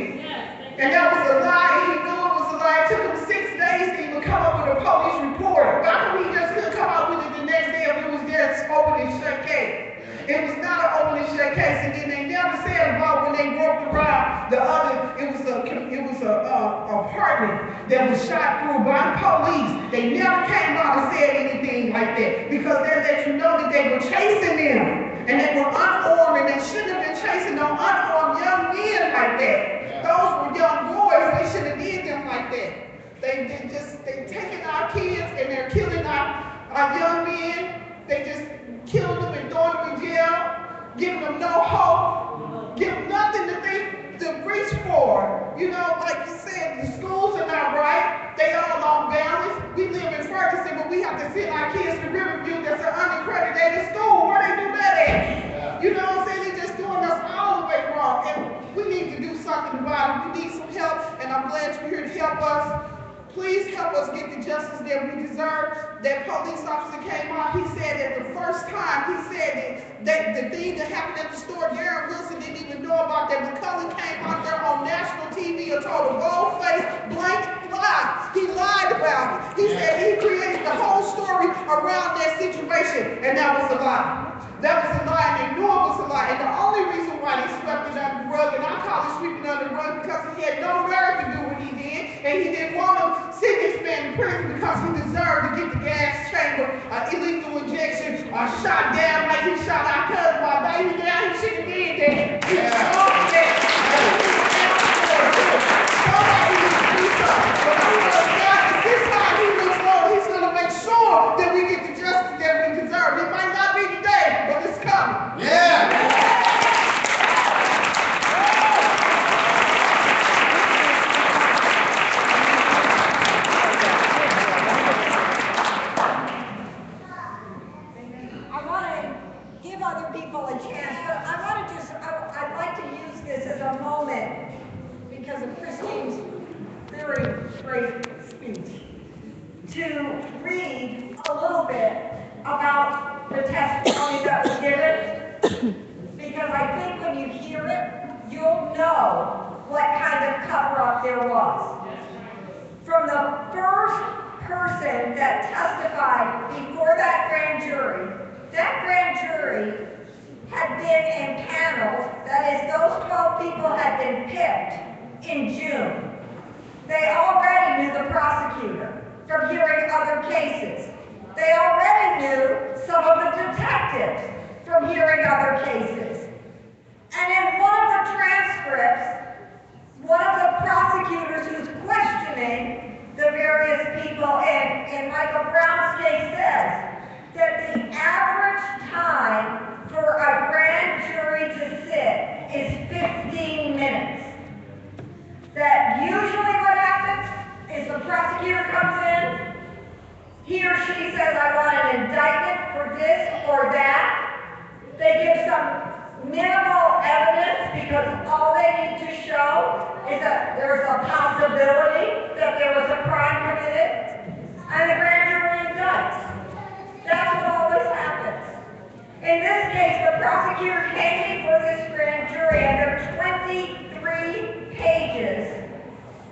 Speaker 9: And that was a lie. He knew it was a lie. It took him 6 days to even come up with a police report. Why come he just couldn't come up with it the next day if it was just open and shut case? It was not an open and shut case. And then they never said about when they broke around the other. It was a apartment that was shot through by police. They never came out and said anything like that, because they let you know that they were chasing them. And they were unarmed, and they shouldn't have been chasing no unarmed young men like that. Those were young boys. They shouldn't have did them like that. They taking our kids and they're killing our young men. They just killing them and throwing them in jail, giving them no hope, give them nothing that to reach for. Like you said, the schools are not right. They all on balance. We live in Ferguson, but we have to send our kids to Riverview. That's an unaccredited school. Where they do that at? You know what I'm saying? They're just doing us all the way wrong. And we need to do something about it. We need some help, and I'm glad you're here to help us. Please help us get the justice that we deserve. That police officer came out, he said that the first time, he said that the thing that happened at the store, Darren Wilson didn't even know about that. McCullough came out there on national TV and told a bold-faced, blank lie. He lied about it. He said he created the whole story around that situation, and that was a lie. That was a lie, and they knew it was a lie. And the only reason why they swept it under the rug, and I call it sweeping under the rug, because he had no nerve to do what he did, and he didn't want to send this man in prison because he deserved to get the gas chamber, illegal injection, or shot down like he shot our cousin while baby down. He shouldn't have did that. He deserved that. Somebody needs to do something. But I know God, this time he looks forward, he's going to make sure that we get the justice that we deserve. It might not be today, but it's coming. Yeah.
Speaker 4: I'd like to use this as a moment, because of Christine's very great speech, to read a little bit about the testimony that was given, because I think when you hear it, you'll know what kind of cover-up there was. From the first person that testified before that grand jury had been impaneled, that is, those 12 people had been picked in June. They already knew the prosecutor from hearing other other cases. They already knew some of the detectives from hearing other cases. And in one of the transcripts, one of the prosecutors who's questioning the various people in Michael Brown's case says that the average time for a grand jury to sit is 15 minutes. That usually what happens is the prosecutor comes in, he or she says, I want an indictment for this or that. They give some minimal evidence because all they need to show is that there's a possibility that there was a crime committed, and the grand jury indicts. That's what always happens. In this case, the prosecutor came before this grand jury and there are 23 pages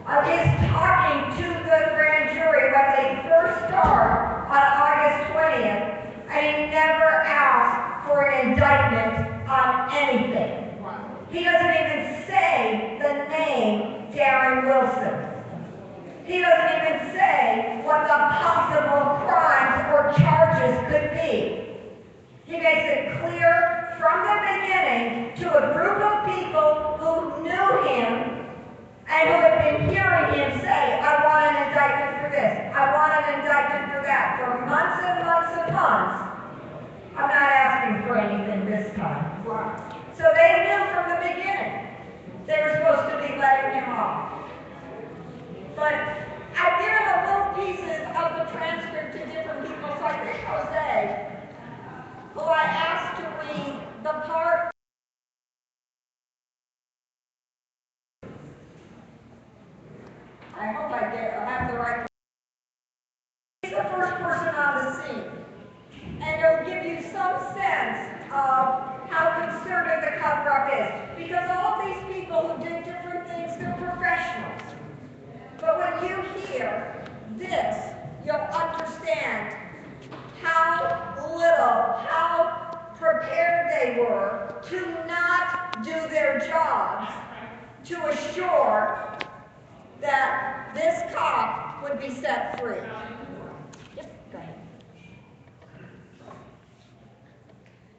Speaker 4: of his talking to the grand jury when they first start on August 20th, and he never asked for an indictment on anything. He doesn't even say the name Darren Wilson. He doesn't even say what the possible crimes or charges could be. He makes it clear from the beginning to a group of people who knew him and who had been hearing him say, I want an indictment for this, I want an indictment for that, for months and months and months. I'm not asking for anything this time. So they knew from the beginning they were supposed to be letting him off. But I've given the little pieces of the transcript to different people, so I think Jose, who I asked to read the part I hope I have the right. He's the first person on the scene. And it'll give you some sense of how concerted the cover-up is. Because all of these people who did different things, they're professionals. But when you hear this, you'll understand how little, how prepared they were to not do their jobs to assure that this cop would be set free. Yep, go ahead.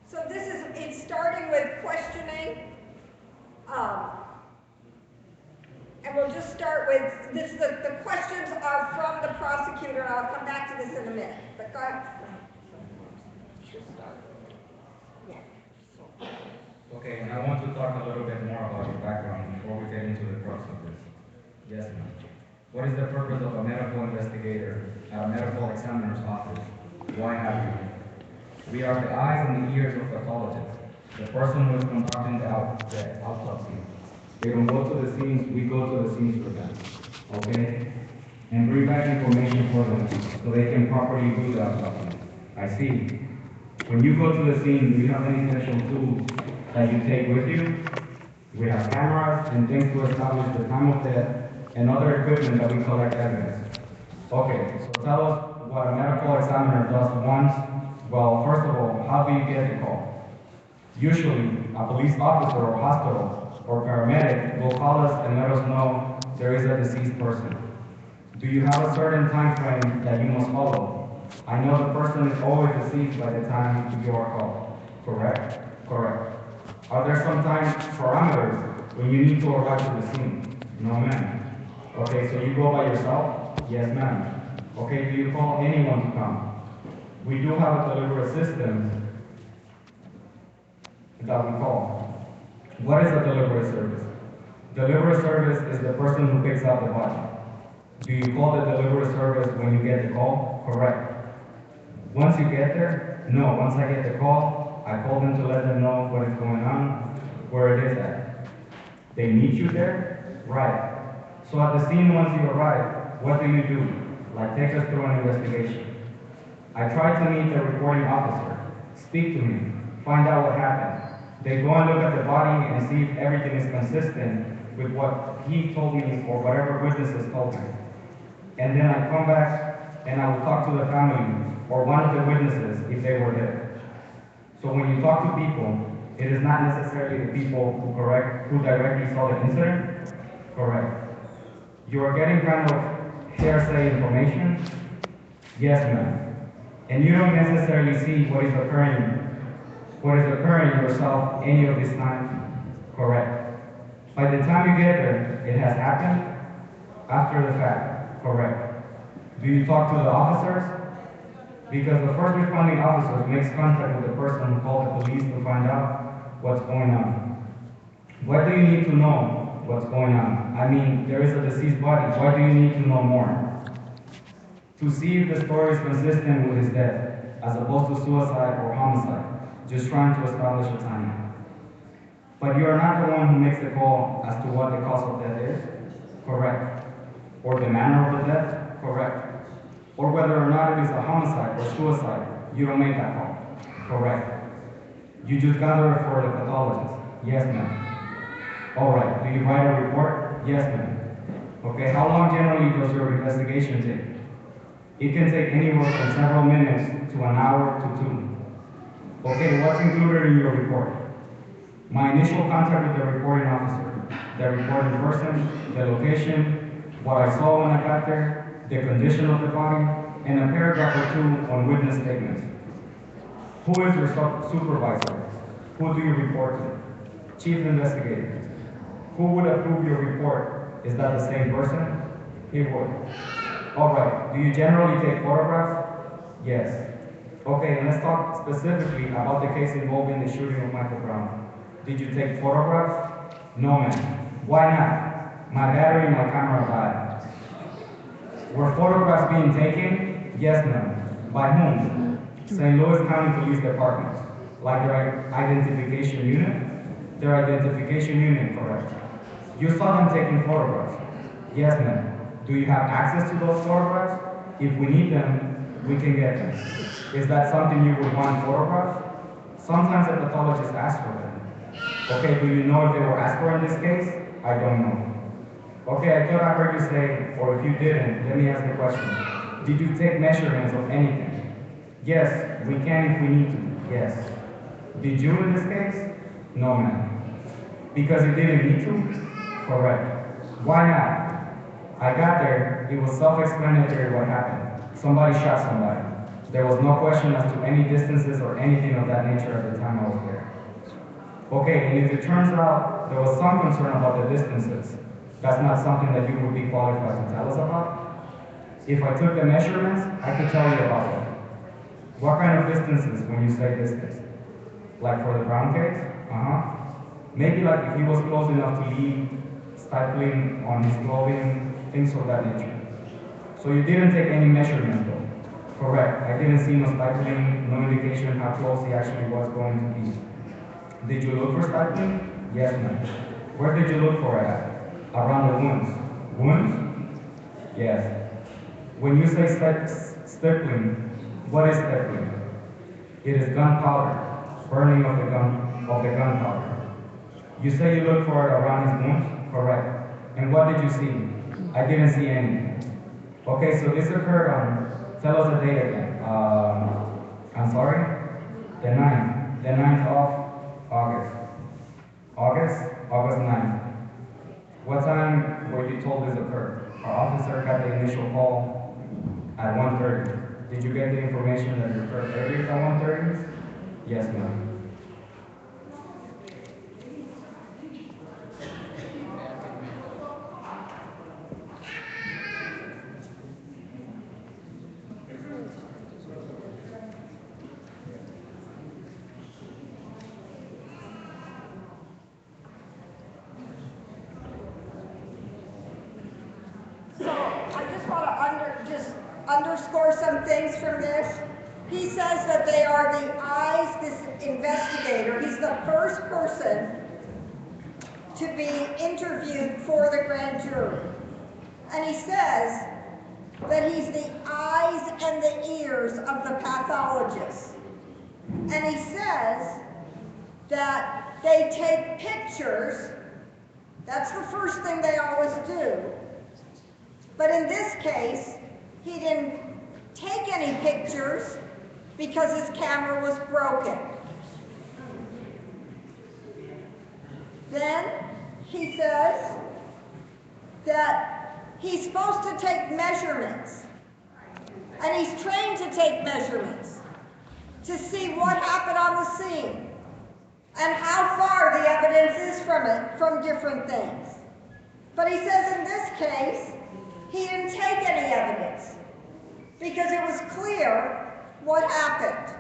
Speaker 4: So it's starting with questioning, and we'll just start with this. The questions are from the prosecutor, and I'll come back to this in a minute. But go ahead.
Speaker 10: Okay, and I want to talk a little bit more about your background before we get into the crux of this. Yes, ma'am. What is the purpose of a medical investigator at a medical examiner's office? Why have you? We are the eyes and the ears of pathologists, the person who is conducting the autopsy. They don't go to the scenes, we go to the scenes for them, okay? And bring back information for them so they can properly do the autopsy. I see. When you go to the scene, do you have any special tools that you take with you? We have cameras and things to establish the time of death and other equipment that we collect evidence. Okay, so tell us what a medical examiner does once. Well, first of all, how do you get the call? Usually, a police officer or hospital or paramedic will call us and let us know there is a deceased person. Do you have a certain time frame that you must follow? I know the person is always deceased by the time you are called. Correct? Correct. Are there sometimes parameters when you need to arrive to the scene? No, ma'am. Okay, so you go by yourself? Yes, ma'am. Okay, do you call anyone to come? We do have a delivery system that we call. What is a delivery service? Delivery service is the person who picks up the body. Do you call the delivery service when you get the call? Correct. Once you get there? No, once I get the call, I call them to let them know what is going on, where it is at. They meet you there? Right. So at the scene, once you arrive, what do you do? Like, take us through an investigation. I try to meet the reporting officer, speak to him, find out what happened. They go and look at the body and see if everything is consistent with what he told me or whatever witnesses told me. And then I come back and I will talk to the family or one of the witnesses if they were there. So when you talk to people, it is not necessarily the people who directly saw the incident. Correct. You are getting kind of hearsay information. Yes, ma'am. And you don't necessarily see what is occurring yourself any of this time? Correct. By the time you get there, it has happened after the fact? Correct. Do you talk to the officers? Because the first responding officer makes contact with the person who called the police to find out what's going on. Why do you need to know what's going on? I mean, there is a deceased body. Why do you need to know more? To see if the story is consistent with his death, as opposed to suicide or homicide, just trying to establish a timeline. But you are not the one who makes the call as to what the cause of death is? Correct. Or the manner of the death? Correct. Or whether or not it is a homicide or suicide, you don't make that call? Correct. You just gather it for the pathologist? Yes, ma'am. All right. Do you write a report? Yes, ma'am. Okay, how long generally does your investigation take? It can take anywhere from several minutes to an hour to 2. Okay, what's included in your report? My initial contact with the reporting officer, the reporting person, the location, what I saw when I got there, the condition of the body, and a paragraph or 2 on witness statements. Who is your supervisor? Who do you report to? Chief investigator. Who would approve your report? Is that the same person? He would. All right, do you generally take photographs? Yes. Okay, and let's talk specifically about the case involving the shooting of Michael Brown. Did you take photographs? No, ma'am. Why not? My battery in my camera died. Were photographs being taken? Yes, ma'am. By whom? St. Louis County Police Department. Like their identification unit? Their identification unit, correct. You saw them taking photographs? Yes, ma'am. Do you have access to those photographs? If we need them, we can get them. Is that something you would want photographed? Sometimes the pathologist asks for them. Okay, do you know if they were asked for in this case? I don't know. Okay, I thought I heard you say, or if you didn't, let me ask the question. Did you take measurements of anything? Yes, we can if we need to, yes. Did you in this case? No, ma'am. Because you didn't need to? Correct. Why not? I got there, it was self-explanatory what happened. Somebody shot somebody. There was no question as to any distances or anything of that nature at the time I was there. Okay, and if it turns out there was some concern about the distances, that's not something that you would be qualified to tell us about? If I took the measurements, I could tell you about them. What kind of distances when you say distance? Like for the Brown case? Maybe like if he was close enough to leave stifling on his clothing, things of that nature. So you didn't take any measurement though? Correct. I didn't see no stifling, no indication how close he actually was going to be. Did you look for stifling? Yes, ma'am. Where did you look for it at? Around the wounds. Wounds? Yes. When you say stifling, what is stifling? It is gunpowder, burning of the gunpowder. You say you looked for it around his wounds? Correct. And what did you see? I didn't see anything. Okay, so this occurred on, tell us the date again. I'm sorry? The 9th. The 9th of August. August 9th. What time were you told this occurred? Our officer got the initial call at 1:30. Did you get the information that it occurred earlier at 1:30? Yes, ma'am.
Speaker 4: Underscore some things from this. He says that they are the eyes, this investigator, he's the first person to be interviewed for the grand jury. And he says that he's the eyes and the ears of the pathologist. And he says that they take pictures. That's the first thing they always do. But in this case, he didn't take any pictures because his camera was broken. Then he says that he's supposed to take measurements. And he's trained to take measurements, to see what happened on the scene, and how far the evidence is from it, from different things. But he says in this case, he didn't take any evidence, because it was clear what happened,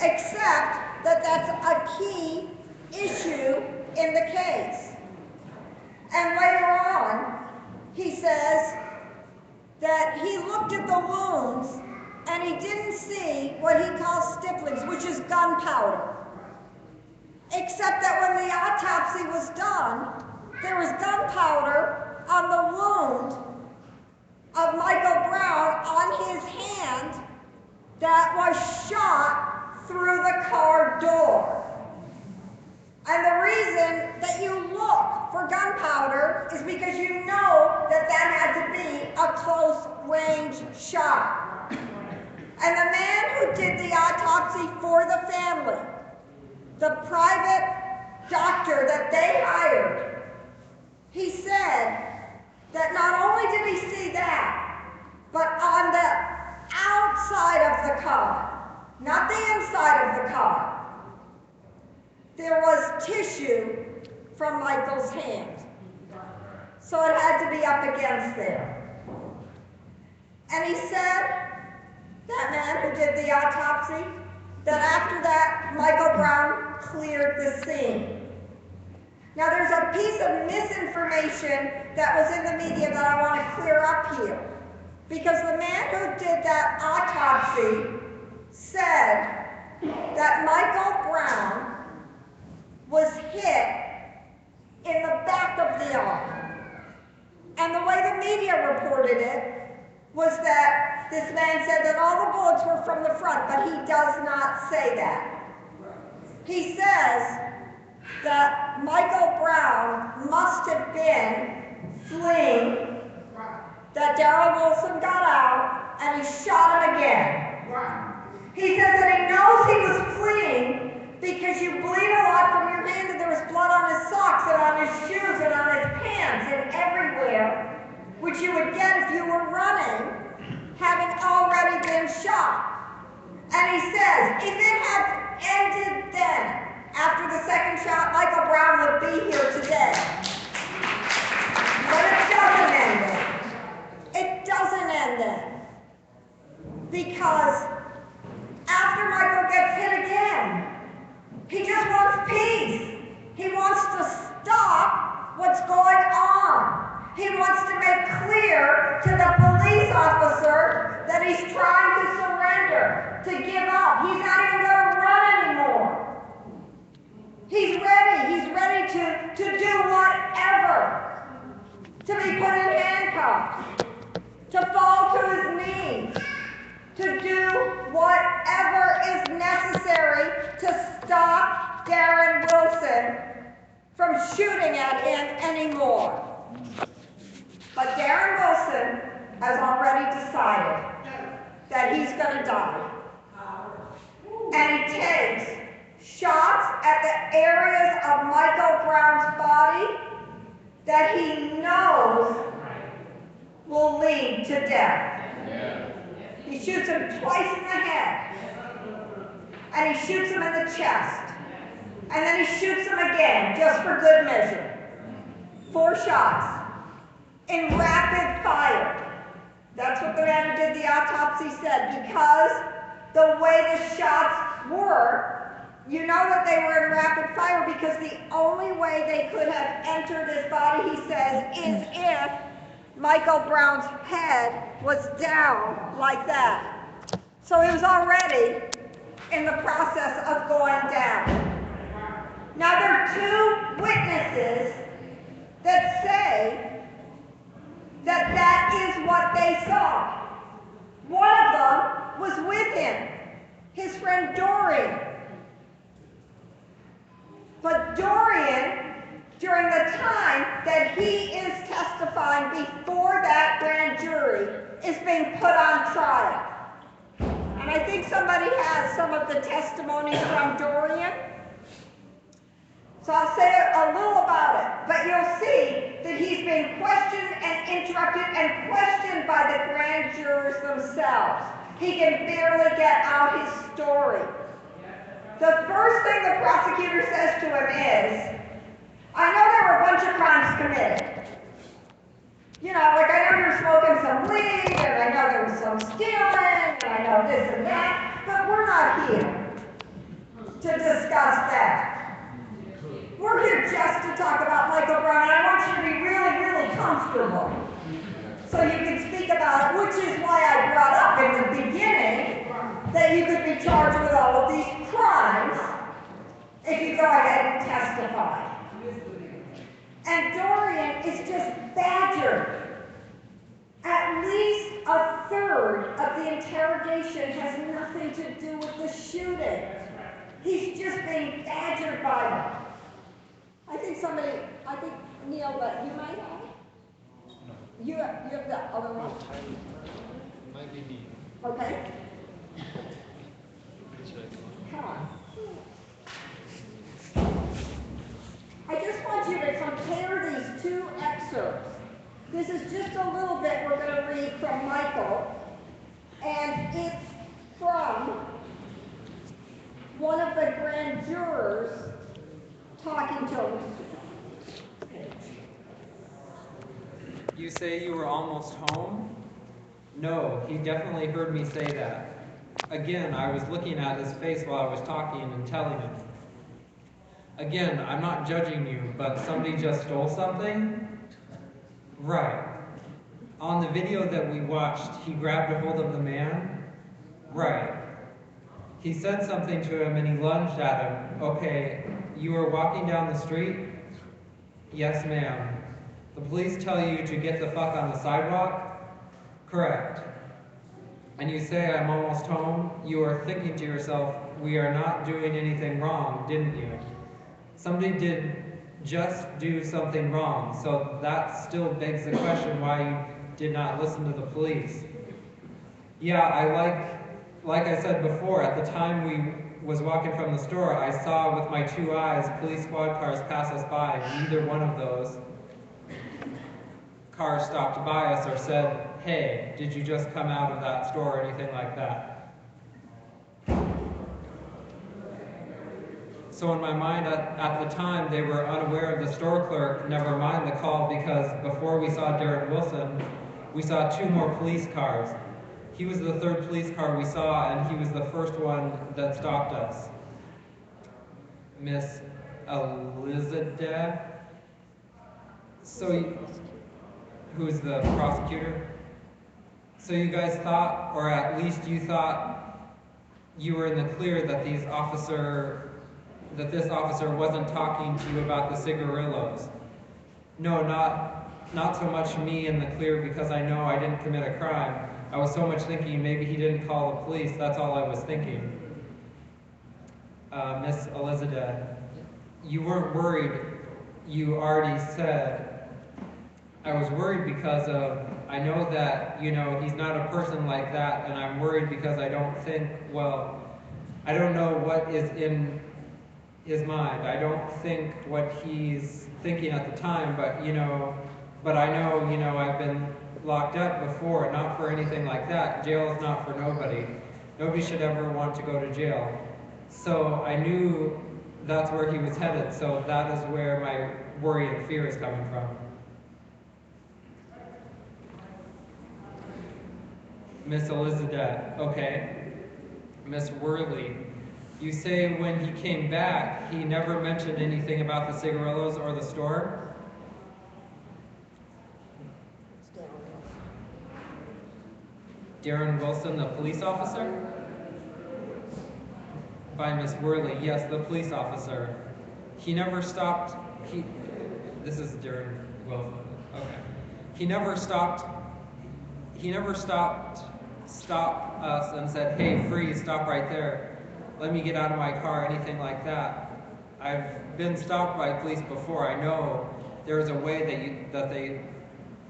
Speaker 4: except that that's a key issue in the case. And later on, he says that he looked at the wounds and he didn't see what he calls stipplings, which is gunpowder. Except that when the autopsy was done, there was gunpowder on the wound of Michael Brown on his hand that was shot through the car door. And the reason that you look for gunpowder is because you know that that had to be a close-range shot. And the man who did the autopsy for the family, the private doctor that they hired, he said that not only did he see that, but on the outside of the car, not the inside of the car, there was tissue from Michael's hand. So it had to be up against there. And he said, that man who did the autopsy, that after that, Michael Brown cleared the scene. Now there's a piece of misinformation that was in the media that I want to clear up here. Because the man who did that autopsy said that Michael Brown was hit in the back of the arm. And the way the media reported it was that this man said that all the bullets were from the front, but he does not say that. He says that Michael Brown must have been fleeing, that Darrell Wilson got out, and he shot him again. He says that he knows he was fleeing because you bleed a lot from your hand, and there was blood on his socks and on his shoes and on his pants and everywhere, which you would get if you were running, having already been shot. And he says, if it had ended then, after the second shot, Michael Brown would be here today. But it doesn't end then. It doesn't end then. Because after Michael gets hit again, he just wants peace. He wants to stop what's going on. He wants to make clear to the police officer that he's trying to surrender, to give up. He's not even going to run anymore. He's ready. He's ready to do whatever. To be put in handcuffs. To fall to his knees. To do whatever is necessary to stop Darren Wilson from shooting at him anymore. But Darren Wilson has already decided that he's going to die. And he takes shots at the areas of Michael Brown's body that he knows will lead to death. He shoots him twice in the head. And he shoots him in the chest. And then he shoots him again, just for good measure. 4 shots. In rapid fire. That's what the man who did the autopsy said. Because the way the shots were, you know that they were in rapid fire because the only way they could have entered his body, he says, is if Michael Brown's head was down like that. So he was already in the process of going down. Now there are 2 witnesses that say that that is what they saw. One of them was with him, his friend Dorian. But Dorian, during the time that he is testifying before that grand jury, is being put on trial. And I think somebody has some of the testimonies from Dorian. So I'll say a little about it, but you'll see that he's being questioned and interrupted and questioned by the grand grand jurors themselves. He can barely get out his story. The first thing the prosecutor says to him is, I know there were a bunch of crimes committed. You know, like I know you were smoking some weed, and I know there was some stealing, and I know this and that, but we're not here to discuss that. We're here just to talk about Michael Brown, and I want you to be really, really comfortable so you can speak about it, which is why I brought up in the beginning that you could be charged with all of these crimes if you go ahead and testify. And Dorian is just badgered. At least a third of the interrogation has nothing to do with the shooting. He's just being badgered by them. I think Neil, that you might have it? You have the other one?
Speaker 11: Might be me.
Speaker 4: Okay. Come on. I just want you to compare these two excerpts. This is just a little bit we're going to read from Michael, and it's from one of the grand jurors talking to him.
Speaker 11: You say you were almost home? No, he definitely heard me say that. Again, I was looking at his face while I was talking and telling him. Again, I'm not judging you, but somebody just stole something? Right. On the video that we watched, he grabbed a hold of the man? Right. He said something to him and he lunged at him. Okay, you were walking down the street? Yes, ma'am. The police tell you to get the fuck on the sidewalk? Correct. And you say, I'm almost home? You are thinking to yourself, we are not doing anything wrong, didn't you? Somebody did just do something wrong, so that still begs the question why you did not listen to the police. Yeah, like I said before, at the time we was walking from the store, I saw with my 2 eyes police squad cars pass us by, and neither one of those cars stopped by us or said, hey, did you just come out of that store or anything like that. So in my mind at the time, they were unaware of the store clerk, never mind the call, because before we saw Darren Wilson, we saw 2 more police cars. He was the 3rd police car we saw, and he was the first one that stopped us. Miss Elizabeth, who's the prosecutor? So you guys thought, or at least you thought, you were in the clear that this officer wasn't talking to you about the cigarillos. No, not so much me in the clear, because I know I didn't commit a crime. I was so much thinking maybe he didn't call the police. That's all I was thinking. Miss Elizabeth, you weren't worried. You already said. I was worried because I know that, he's not a person like that, and I'm worried because I don't know what is in his mind. I don't think what he's thinking at the time, but I know, I've been locked up before, not for anything like that. Jail is not for nobody. Nobody should ever want to go to jail. So I knew that's where he was headed, so that is where my worry and fear is coming from. Miss Elizabeth, okay. Miss Worley, you say when he came back, he never mentioned anything about the cigarillos or the store? Darren Wilson, the police officer? By Miss Worley, yes, the police officer. He never stopped, this is Darren Wilson, okay. He never stopped us and said, hey, freeze, stop right there. Let me get out of my car, anything like that. I've been stopped by police before. I know there's a way that they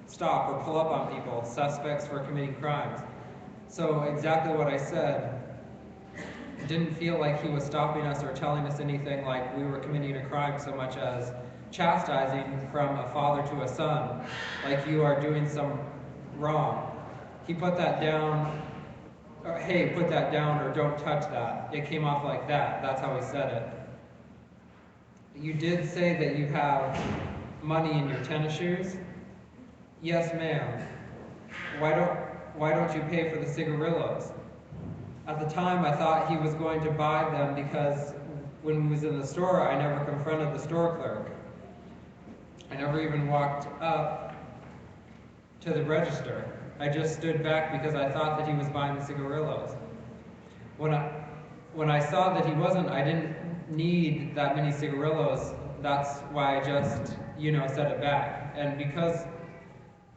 Speaker 11: stop or pull up on people, suspects for committing crimes. So exactly what I said. It didn't feel like he was stopping us or telling us anything like we were committing a crime so much as chastising from a father to a son, like you are doing some wrong. he put that down, or hey, put that down, or don't touch that. It came off like that. That's how he said it. You did say that you have money in your tennis shoes? Yes, ma'am. Why don't you pay for the cigarillos? At the time, I thought he was going to buy them because when we was in the store, I never confronted the store clerk. I never even walked up to the register. I just stood back because I thought that he was buying the cigarillos. When I saw that he wasn't, I didn't need that many cigarillos. That's why I just, set it back. And because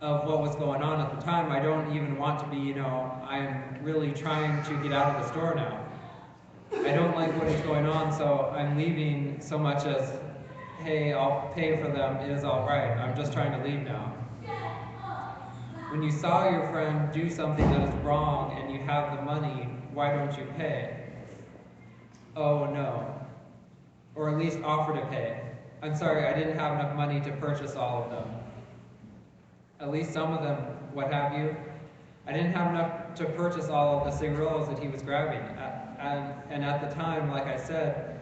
Speaker 11: of what was going on at the time, I don't even want to be, I'm really trying to get out of the store now. I don't like what is going on, so I'm leaving so much as, hey, I'll pay for them, it is all right. I'm just trying to leave now. When you saw your friend do something that is wrong and you have the money, why don't you pay? Oh, no. Or at least offer to pay. I'm sorry, I didn't have enough money to purchase all of them. At least some of them, what have you. I didn't have enough to purchase all of the cigarillos that he was grabbing. And at the time, like I said,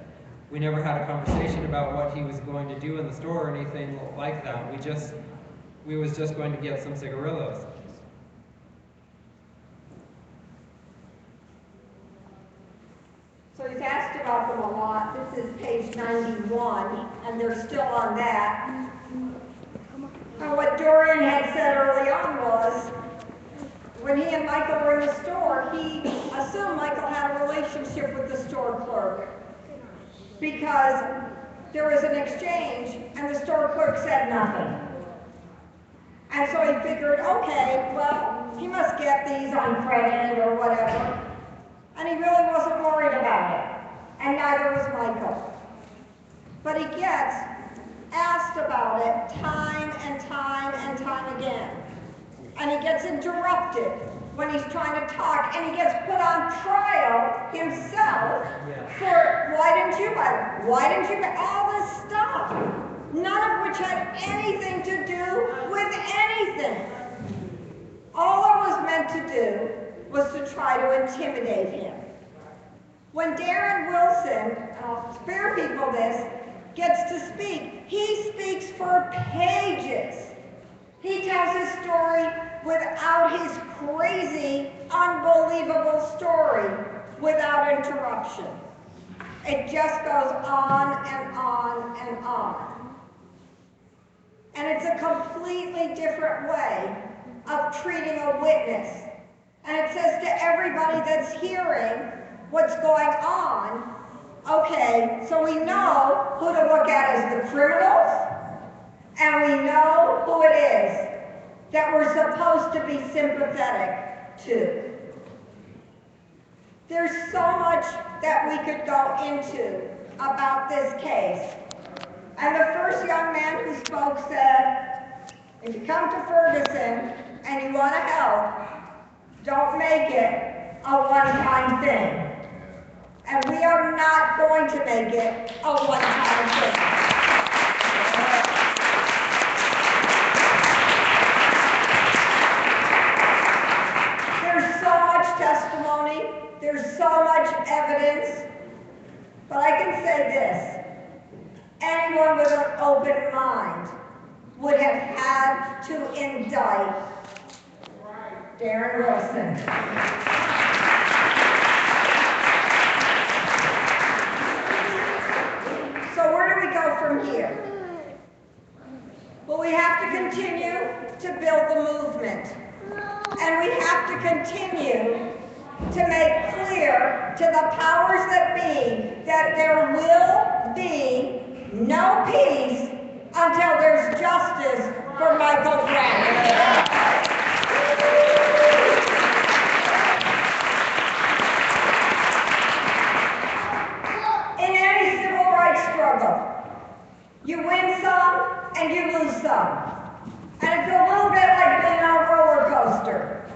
Speaker 11: we never had a conversation about what he was going to do in the store or anything like that. We was just going to get some cigarillos.
Speaker 4: So he's asked about them a lot. This is page 91, and they're still on that. And what Dorian had said early on was, when he and Michael were in the store, he assumed Michael had a relationship with the store clerk because there was an exchange and the store clerk said nothing. And so he figured, okay, well, he must get these on credit or whatever. And he really wasn't worried about it. And neither was Michael. But he gets asked about it time and time and time again. And he gets interrupted when he's trying to talk, and he gets put on trial himself for why didn't you buy them? Why didn't you buy all this stuff? None of which had anything to do with anything. All it was meant to do was to try to intimidate him. When Darren Wilson, I'll spare people this, gets to speak, he speaks for pages. He tells his story without his crazy, unbelievable story, without interruption. It just goes on and on and on. And it's a completely different way of treating a witness. And it says to everybody that's hearing what's going on, okay, so we know who to look at as the criminals, and we know who it is that we're supposed to be sympathetic to. There's so much that we could go into about this case. And the first young man who spoke said, if you come to Ferguson and you want to help, don't make it a one-time thing. And we are not going to make it a one-time thing. There's so much testimony, there's so much evidence, but I can say this, anyone with an open mind would have had to indict Darren Wilson. So where do we go from here? Well, we have to continue to build the movement. And we have to continue to make clear to the powers that be that there will be no peace until there's justice for Michael Grant. In any civil rights struggle, you win some and you lose some. And it's a little bit like being on a roller coaster.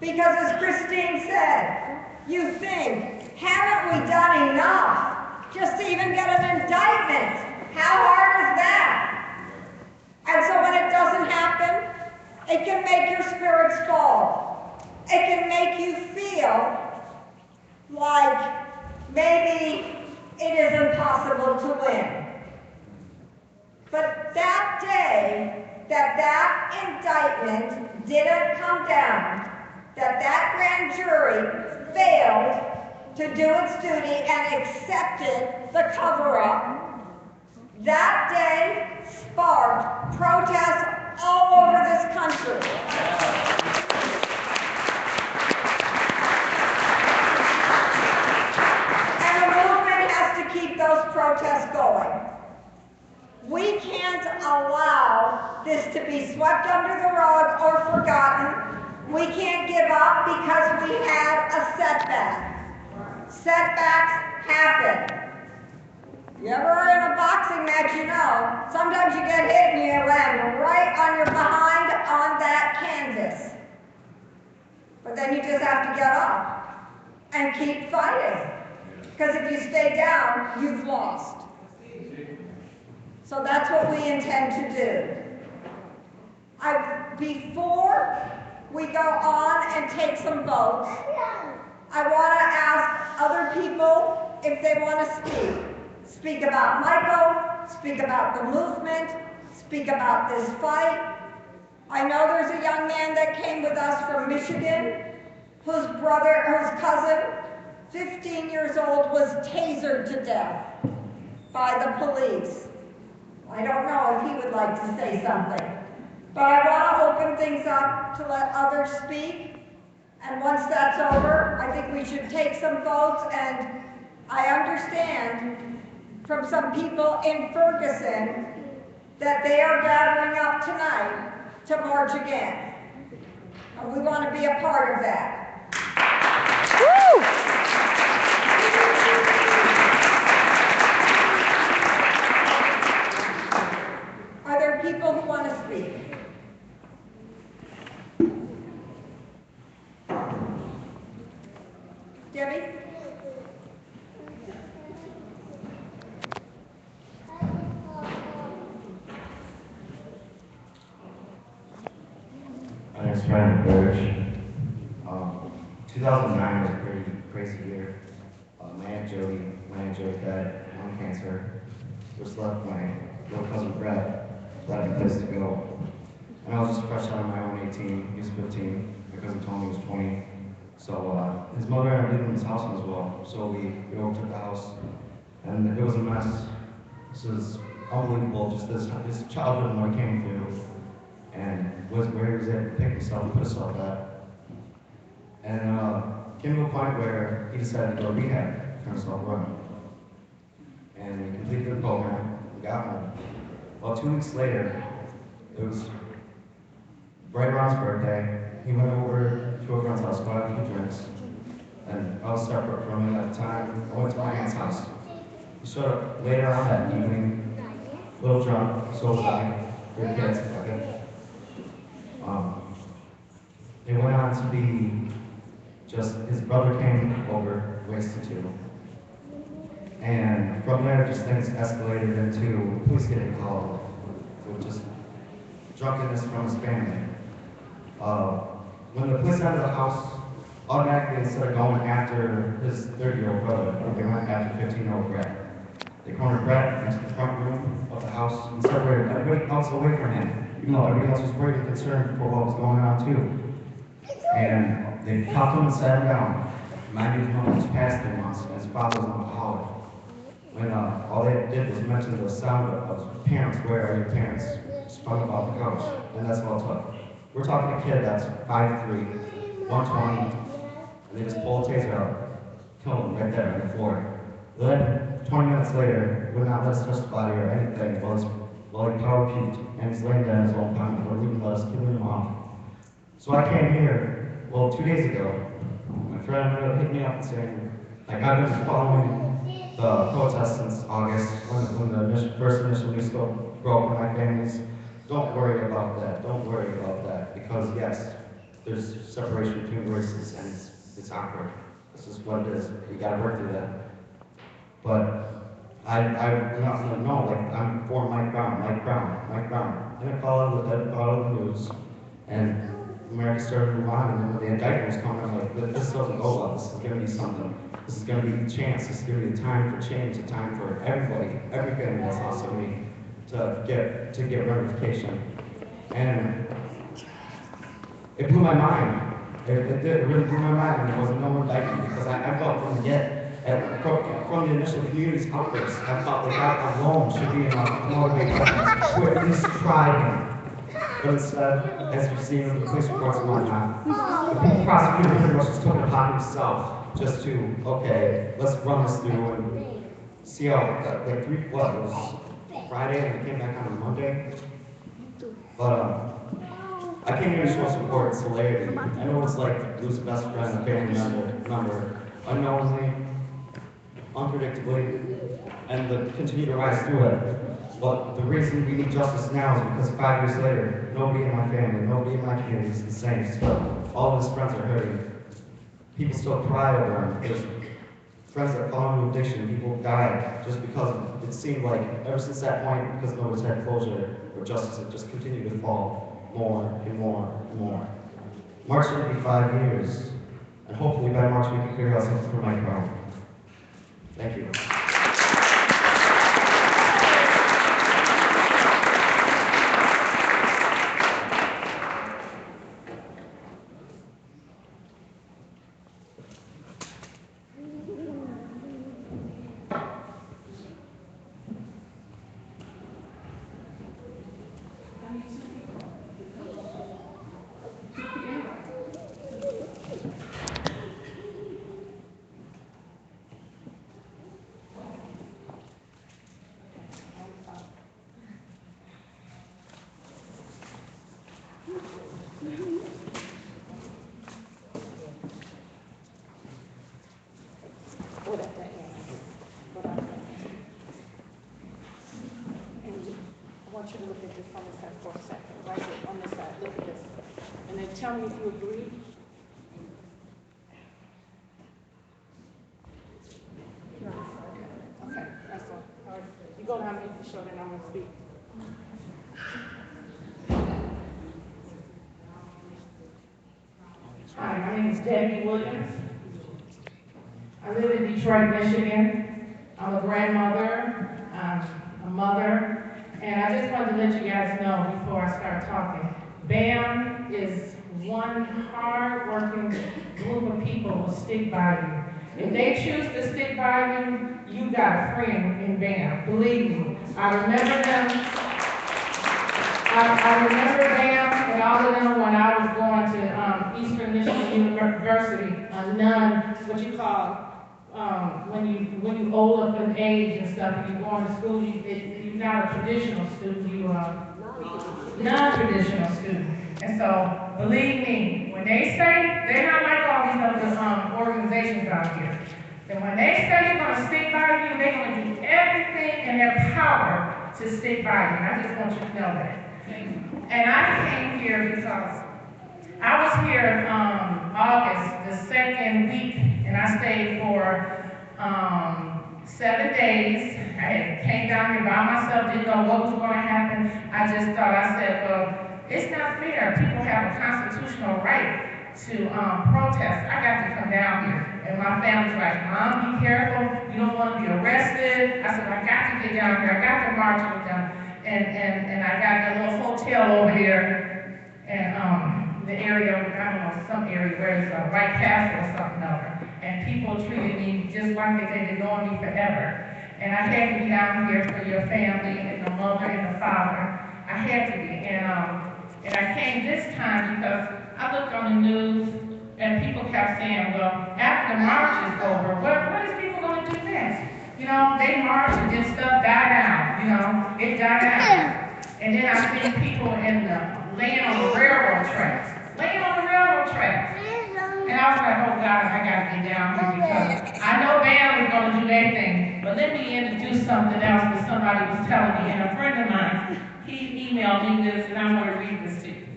Speaker 4: Because as Christine said, you think, haven't we done enough just to even get an indictment? How hard is that? And so when it doesn't happen, It can make your spirits fall. It can make you feel like maybe it is impossible to win. But that day that indictment didn't come down, that grand jury failed to do its duty and accepted the cover-up, that day sparked protests all over this country. And the movement has to keep those protests going. We can't allow this to be swept under the rug or forgotten. We can't give up because we had a setback. Setbacks happen. You ever are in a boxing match, you know, sometimes you get hit and you land right on your behind on that canvas. But then you just have to get up and keep fighting. Because if you stay down, you've lost. So that's what we intend to do. Before we go on and take some votes, I want to ask other people if they want to speak. Speak about Michael, speak about the movement, speak about this fight. I know there's a young man that came with us from Michigan, whose cousin, 15 years old, was tasered to death by the police. I don't know if he would like to say something. But I want to open things up to let others speak. And once that's over, I think we should take some votes. And I understand from some people in Ferguson that they are gathering up tonight to march again. And we want to be a part of that. Woo! Are there people who want to speak? Debbie?
Speaker 12: 2009 was a pretty crazy year. My Aunt Jody died of lung cancer. Just left my little cousin Brett, so I had a place to go. And I was just fresh out of my own 18, he was 15, my cousin Tony was 20. So his mother and I lived in his house as well. So we overtook the house, and it was a mess. This was unbelievable, just his childhood and what he came through, and where he was able to pick himself and put himself at. And came to a point where he decided to go to rehab, turn himself around. And he completed the program, we got home. Well, 2 weeks later, it was right around his birthday. He went over to a friend's house, got a few drinks, and I was separate from him at the time. I went to my aunt's house. He showed up later on that evening, a little drunk, so was I, good kids, fuck it. It went on to be just his brother came over, wasted too. And from there, just things escalated into police getting called with just drunkenness from his family. When the police entered the house, automatically instead of going after his 30-year-old brother, they went after 15-year-old Brett. They cornered Brett into the front room of the house and separated everybody else away from him, even though everybody else was worried and concerned for what was going on too. And they cuffed him and sat him down. Mind you, his mother was past 3 months, and his father was an alcoholic. When all they did was mention the sound of parents, where are your parents, sprung up off the couch, and that's all it took. We're talking a kid that's 5'3", 120, and they just pull a taser out, kill him right there on the floor. Then, 20 minutes later, would not let us touch the body or anything while he power puked, and he's laying there in his own pocket, or even let us kill him off. So I came here, 2 days ago. My friend hit me up and saying, like, I've been following the protests since August, when the first initial news broke in my families. Don't worry about that. Don't worry about that. Because yes, there's separation between races and it's awkward. This is what it is. You gotta work through that. But I'm not gonna know, like, I'm for Mike Brown. And I call it the news, And America started to move on, and then when the indictment was coming, I'm like, this doesn't go well. This is going to be something. This is going to be a chance. This is going to be a time for change, a time for everybody, every family that's also me, to get ramification. And it blew my mind. It did. It really blew my mind when there wasn't no indictment, because I felt from the get, from the initial community's outbursts, I felt that that alone should be enough to motivate them to at least try him. But instead, as you've seen in the police reports and whatnot, the prosecutor pretty much just took it upon himself just to, okay, let's run this through and see how, like, it was Friday and we came back on a Monday. But I came here to show support and solidarity. I know what it's like to lose a best friend, a family member, unknowingly, unpredictably, and to continue to rise through it. But the reason we need justice now is because 5 years later, nobody in my family, nobody in my community is the same. Still, all of his friends are hurting. People still cry over him. There's friends that fall into addiction. People died just because it seemed like ever since that point, because nobody's had closure or justice, it just continued to fall more and more and more. March will be 5 years, and hopefully by March we can figure out something for Mike Brown. Thank you.
Speaker 3: I want you to look at this on this side for a second, right here on this side. Look at this. And then tell me if you agree. Okay, that's all. All right. You go down and show, then I'm going to speak.
Speaker 13: Hi, my name is Debbie Williams. I live in Detroit, Michigan. I'm a grandmother, a mother, and I just wanted to let you guys know before I start talking, BAMN is one hard-working group of people who stick by you. If they choose to stick by you, you got a friend in BAMN. Believe me, I remember them. I remember BAMN and all of them when I was going to Eastern Michigan University, what you call, when you old up in age and stuff, and you're going to school, you're not a traditional student, you are non-traditional student. And so, believe me, when they say, they're not like all these other organizations out here. And when they say they're going to stick by you, they're going to do everything in their power to stick by you. And I just want you to know that. And I came here because I was here August, the second week, and I stayed for 7 days. I came down here by myself, didn't know what was going to happen. I just thought, I said, well, it's not fair. People have a constitutional right to protest. I got to come down here. And my family's like, Mom, be careful. You don't want to be arrested. I said, I got to get down here. I got to march with them. And I got a little hotel over here. And the area, I don't know, some area where it's a White Castle or something over. And people treated me just like they've been knowing me forever. And I had to be down here for your family and the mother and the father. I had to be. And I came this time because I looked on the news and people kept saying, well, after the march is over, what is people going to do next? You know, they march and then stuff died down. You know, it died down. And then I seen people laying on the railroad tracks. Laying on the railroad tracks. And I was like, oh God, I got to get down here because I know BAMN is going to do their thing, but let me introduce something else that somebody was telling me. And a friend of mine, he emailed me this, and I'm going to read this to you.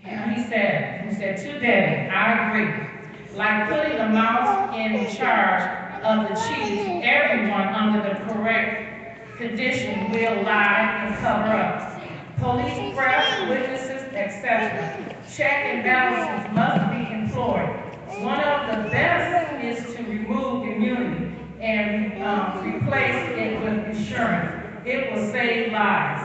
Speaker 13: And he said, to Debbie, I agree. Like putting the mouse in charge of the chief, everyone under the correct condition will lie and cover up. Police, press, witnesses, etc. Check and balances must be employed. One of the best is to remove immunity and replace it with insurance. It will save lives.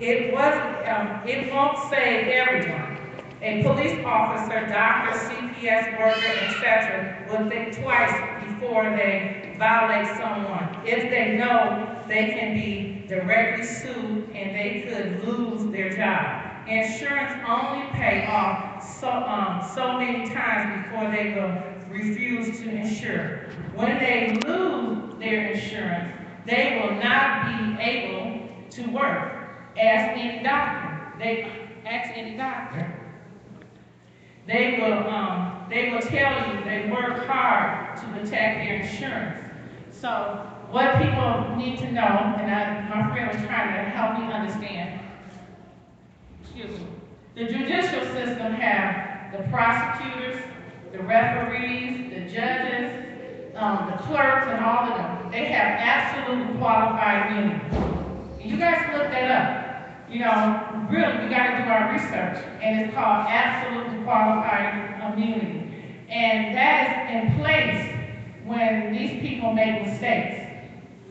Speaker 13: It won't save everyone. A police officer, doctor, CPS worker, etc. will think twice before they violate someone. If they know they can be directly sued and they could lose their job. Insurance only pay off so many times before they will refuse to insure. When they lose their insurance, they will not be able to work. Ask any doctor. They will tell you they work hard to protect their insurance. So what people need to know, and my friend was trying to help me understand, excuse me, the judicial system have the prosecutors, the referees, the judges, the clerks, and all of them. They have absolutely qualified immunity. You guys look that up. You know, really, we got to do our research, and it's called absolutely qualified immunity. And that is in place when these people make mistakes.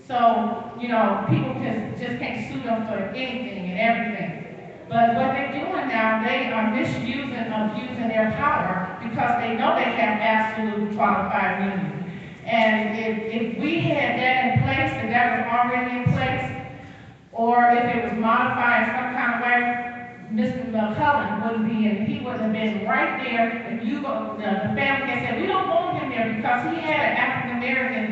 Speaker 13: So, you know, people just can't sue them for anything and everything. But what they're doing now, they are misusing, abusing their power because they know they have absolutely qualified immunity. And if we had that in place, and that was already in place, or if it was modified in some kind of way, Mr. McCullen wouldn't be in, he wouldn't have been right there. If you go, the family can say, we don't want him there because he had an African American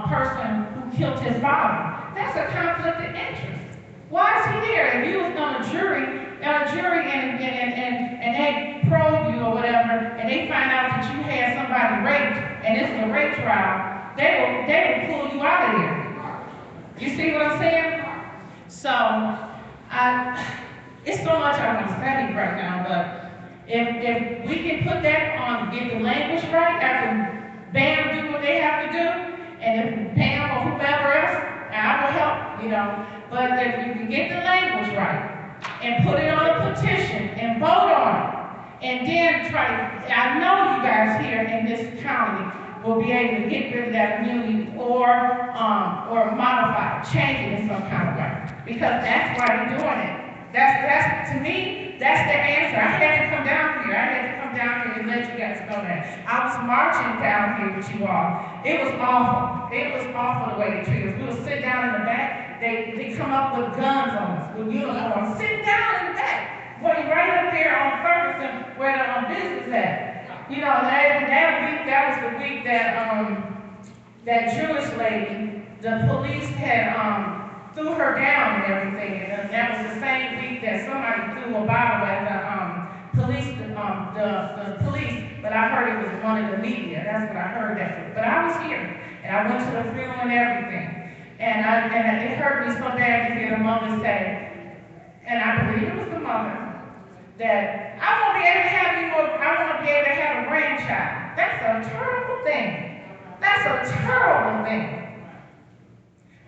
Speaker 13: person who killed his father. That's a conflict of interest. Why is he there? If you was on a jury and they probe you or whatever, and they find out that you had somebody raped, and this is a rape trial, they will pull you out of there. You see what I'm saying? So, it's so much I want to say right now, but if we can put that on, get the language right, after BAMN do what they have to do, and if BAMN or whoever else, I will help, you know, but if you can get the language right, and put it on a petition, and vote on it, and then I know you guys here in this county will be able to get rid of that immunity or modify it, change it in some kind of way. Because that's why they're doing it. That's to me, that's the answer. I had to come down here. I had to come down here and let you guys know that. I was marching down here with you all. It was awful. It was awful the way they treated us. We would sit down in the back. They come up with guns on us, with uniforms. Sit down in the back. Right up there on Ferguson where the business is at. You know, that was the week that that Jewish lady, the police had threw her down and everything. And that was the same week that somebody threw a bottle at the police. But I heard it was one of the media. That's what I heard that. But I was here, and I went to the funeral and everything. And it hurt me so bad to hear the mother say, and I believe it was the mother, that I won't be able to have I won't be able to have a grandchild. That's a terrible thing. That's a terrible thing.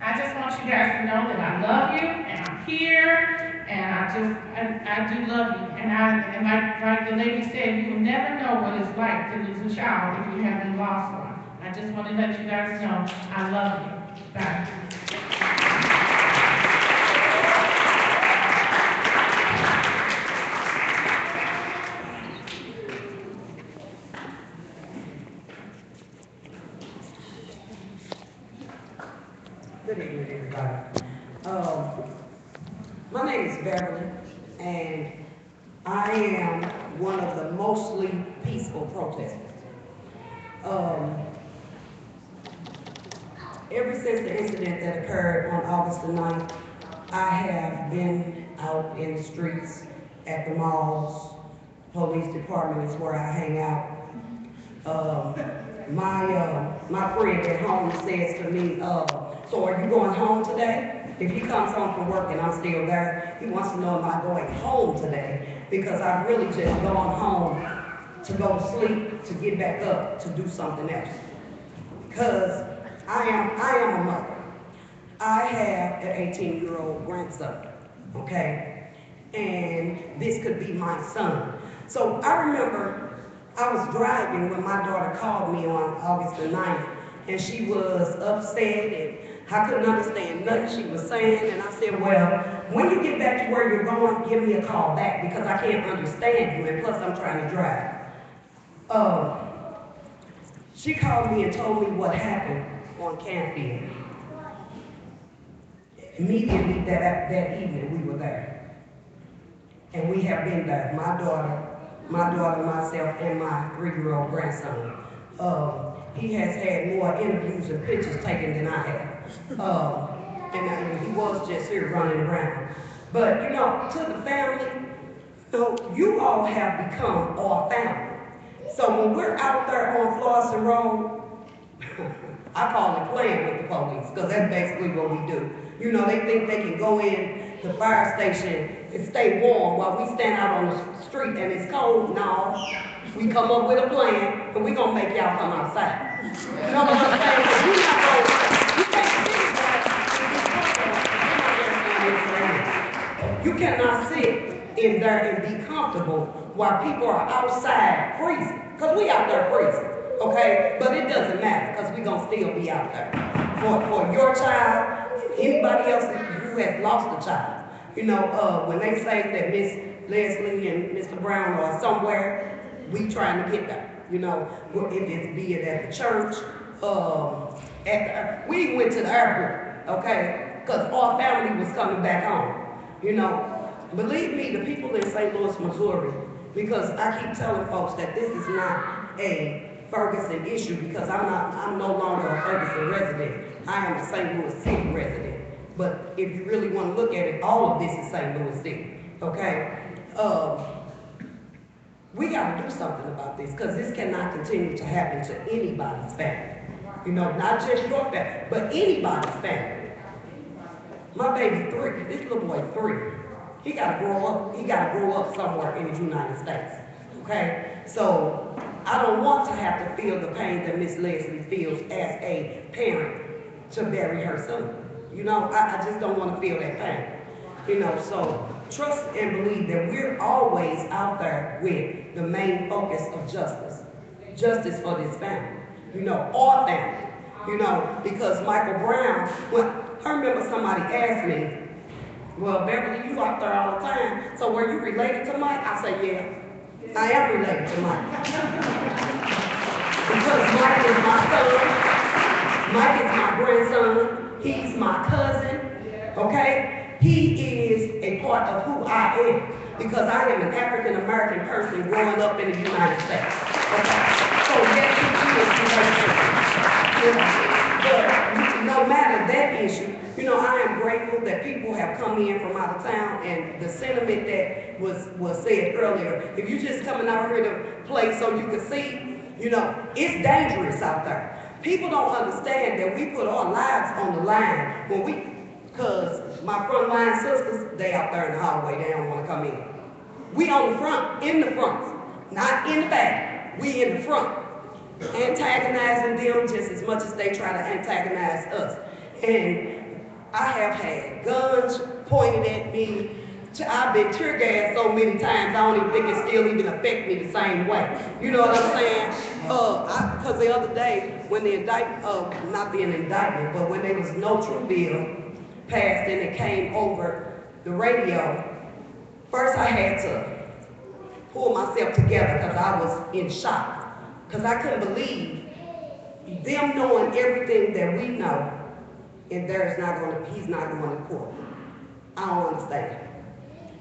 Speaker 13: I just want you guys to know that I love you, and I'm here, and I do love you. And like the lady said, you will never know what it's like to lose a child if you haven't lost one. I just want to let you guys know I love you. Bye.
Speaker 14: Good evening, everybody. My name is Beverly, and I am one of the mostly peaceful protesters. Ever since the incident that occurred on August the 9th, I have been out in the streets, at the malls. Police department is where I hang out. My friend at home says to me, so are you going home today? If he comes home from work and I'm still there, he wants to know am I going home today? Because I've really just gone home to go to sleep, to get back up, to do something else. Because I am a mother. I have an 18-year-old grandson, okay? and this could be my son. So I remember I was driving when my daughter called me on August the 9th, and she was upset, and I couldn't understand nothing she was saying, and I said, well, when you get back to where you're going, give me a call back, because I can't understand you, and plus I'm trying to drive. She called me and told me what happened on Canfield. Immediately that evening, we were there. And we have been there, my daughter, myself, and my 3-year-old grandson. He has had more interviews and pictures taken than I have. And he was just here running around. But, you know, to the family, you all have become our family. So when we're out there on Florissant Road, I call it playing with the police, because that's basically what we do. You know, they think they can go in the fire station and stay warm while we stand out on the street and it's cold. No, we come up with a plan, and we're going to make y'all come outside. You know what I'm saying? You're not going to, you can't sit there. You cannot sit in there and be comfortable while people are outside freezing. Because we out there freezing, okay? But it doesn't matter, because we're going to still be out there. For your child, anybody else who has lost a child. You know, when they say that Miss Leslie and Mr. Brown are somewhere, we trying to get there. You know, if it's be it at the church, we went to the airport, okay? Because our family was coming back home. You know, believe me, the people in St. Louis, Missouri, because I keep telling folks that this is not a Ferguson issue, because I'm no longer a Ferguson resident. I am a St. Louis City resident. But if you really want to look at it, all of this is St. Louis City, okay? We got to do something about this, because this cannot continue to happen to anybody's family. You know, not just your family, but anybody's family. My baby 3, this little boy 3. He got to grow up. He got to grow up somewhere in the United States, okay? So I don't want to have to feel the pain that Miss Leslie feels as a parent to bury her son. You know, I just don't want to feel that pain. You know, so trust and believe that we're always out there with the main focus of justice. Justice for this family. You know, our family. You know, because Michael Brown, I remember somebody asked me, well, Beverly, you out there all the time, so were you related to Mike? I said, yeah, I am related to Mike. Because Mike is my son, Mike is my grandson, he's my cousin, okay? He is a part of who I am, because I am an African-American person growing up in the United States, okay? So yes, he is related. But no matter that issue, you know, I am grateful that people have come in from out of town, and the sentiment that was said earlier, if you're just coming out here to play so you can see, you know, it's dangerous out there. People don't understand that we put our lives on the line when because my frontline sisters, they out there in the hallway, they don't want to come in. We on the front, in the front, not in the back, we in the front. Antagonizing them just as much as they try to antagonize us. And I have had guns pointed at me. I've been tear gassed so many times, I don't even think it still even affect me the same way. You know what I'm saying? Because the other day, when the indictment, not being an indictment, but when there was no true bill passed and it came over the radio, first I had to pull myself together because I was in shock. Because I couldn't believe them knowing everything that we know, and he's not going to court. I don't understand.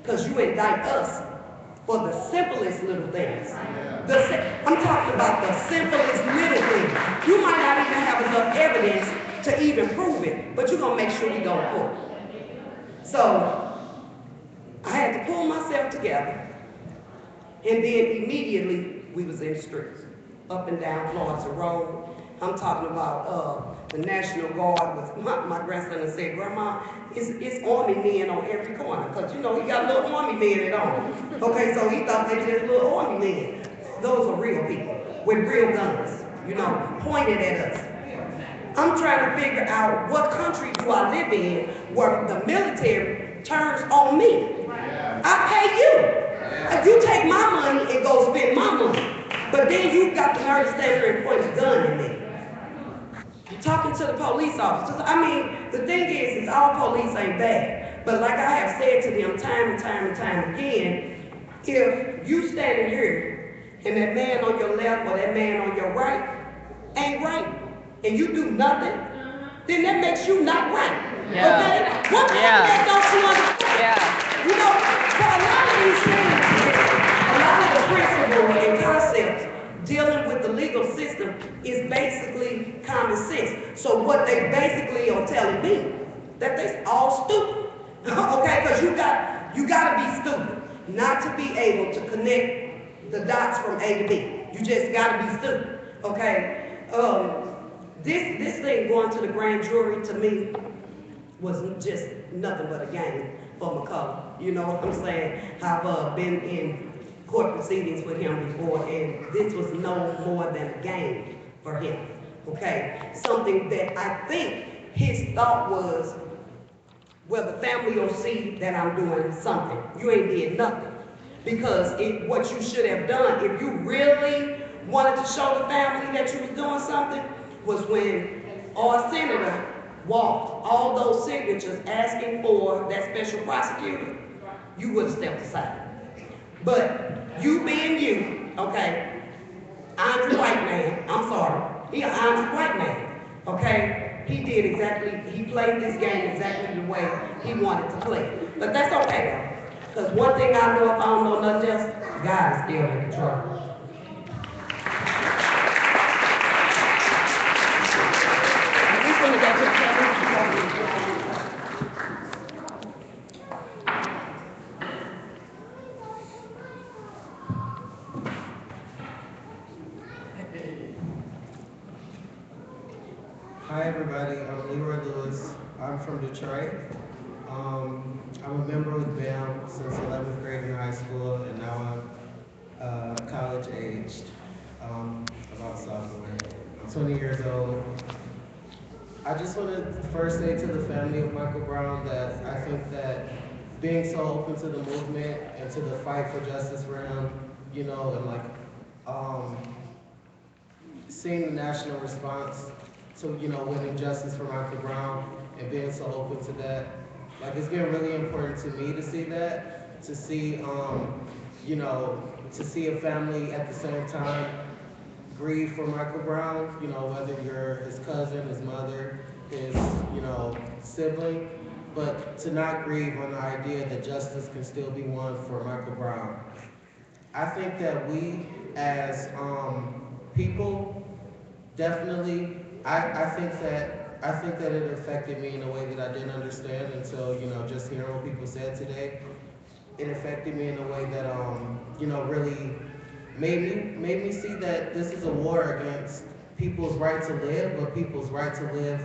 Speaker 14: Because you indict us for the simplest little things. I'm talking about the simplest little things. You might not even have enough evidence to even prove it, but you're going to make sure we go to court. So I had to pull myself together, and then immediately we was in the streets. Up and down Florissant Road. I'm talking about the National Guard. My grandson had said, Grandma, it's Army men on every corner. Because, you know, he got little Army men at home. Okay, so he thought they were just little Army men. Those are real people with real guns, you know, pointed at us. I'm trying to figure out what country do I live in where the military turns on me. I I pay you. If you take my money and go spend my money, but then you got the nerve to stand there and point a gun at me. You're talking to the police officers. I mean, the thing is all police ain't bad. But like I have said to them time and time and time again, if you standing here and that man on your left or that man on your right ain't right, and you do nothing, then that makes you not right.
Speaker 2: Yeah.
Speaker 14: Okay? What kind of that don't you understand?
Speaker 2: Yeah.
Speaker 14: You know, for a lot of these things, a lot of the principles and concepts dealing with the legal system is basically common sense. So what they basically are telling me, that they all stupid. Okay, because you gotta be stupid not to be able to connect the dots from A to B. You just gotta be stupid. Okay. This thing going to the grand jury to me was just nothing but a game for McCullough. You know what I'm saying? I've been in court proceedings with him before, and this was no more than a game for him. Okay? Something that I think his thought was, well, the family will see that I'm doing something. You ain't did nothing. Because what you should have done, if you really wanted to show the family that you was doing something, was when our senator walked all those signatures asking for that special prosecutor, you would have stepped aside. But you being you, okay, I'm a white man, I'm sorry, I'm a white man, okay? He did exactly, he played this game exactly the way he wanted to play it. But that's okay, though. Because one thing I know, if I don't know nothing else, God is still in control.
Speaker 15: Hi everybody, I'm Leroy Lewis. I'm from Detroit. I'm a member with BAMN since 11th grade in high school, and now I'm college aged, about sophomore. I'm 20 years old. I just want to first say to the family of Michael Brown that I think that being so open to the movement and to the fight for justice for him, you know, and like seeing the national response to, you know, winning justice for Michael Brown and being so open to that. Like, it's been really important to me to see that, to see, you know, to see a family at the same time grieve for Michael Brown, you know, whether you're his cousin, his mother, his, you know, sibling, but to not grieve on the idea that justice can still be won for Michael Brown. I think that we, as people, definitely, I think that it affected me in a way that I didn't understand until, you know, just hearing what people said today. It affected me in a way that, you know, really made me see that this is a war against people's right to live, but people's right to live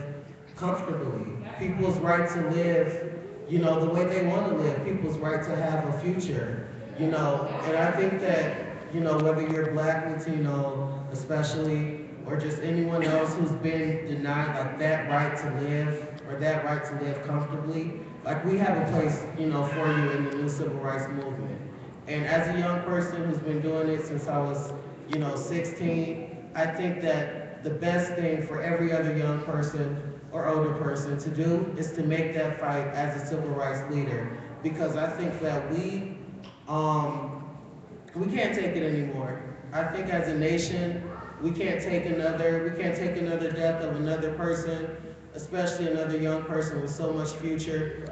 Speaker 15: comfortably. People's right to live, you know, the way they want to live. People's right to have a future, you know. And I think that, you know, whether you're Black, Latino, especially, or just anyone else who's been denied like that right to live or that right to live comfortably, like we have a place, you know, for you in the new civil rights movement. And as a young person who's been doing it since I was, you know, 16, I think that the best thing for every other young person or older person to do is to make that fight as a civil rights leader. Because I think that we can't take it anymore. I think as a nation, we can't take another death of another person, especially another young person with so much future.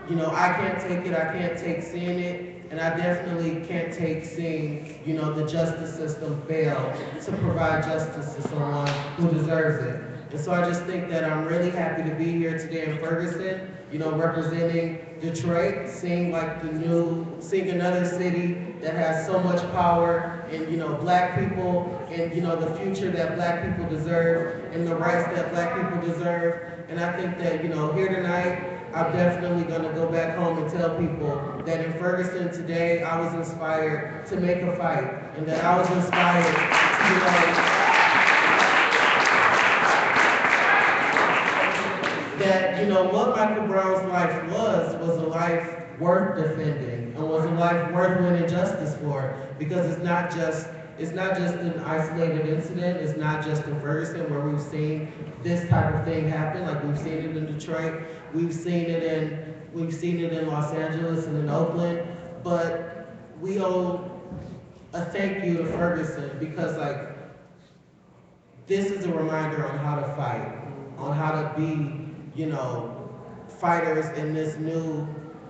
Speaker 15: You know, I can't take it, I can't take seeing it, and I definitely can't take seeing, you know, the justice system fail to provide justice to someone who deserves it. And so I just think that I'm really happy to be here today in Ferguson, you know, representing Detroit, seeing another city that has so much power and, you know, Black people and, you know, the future that Black people deserve and the rights that Black people deserve. And I think that, you know, here tonight, I'm definitely going to go back home and tell people that in Ferguson today, I was inspired to make a fight and that I was inspired to, you know, that, you know, what Michael Brown's life was a life worth defending, and was a life worth winning justice for, because it's not just an isolated incident, it's not just in Ferguson where we've seen this type of thing happen, like we've seen it in Detroit, we've seen it in Los Angeles and in Oakland, but we owe a thank you to Ferguson, because like, this is a reminder on how to fight, on how to be, fighters in this new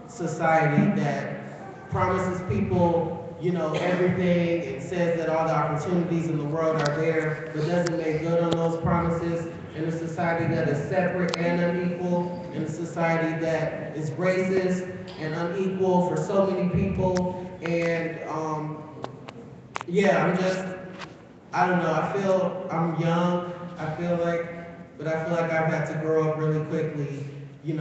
Speaker 15: society that promises people, everything. It says that all the opportunities in the world are there, but doesn't make good on those promises. In a society that is separate and unequal, in a society that is racist and unequal for so many people. And I don't know, I feel I'm young, but I feel like I've had to grow up really quickly, in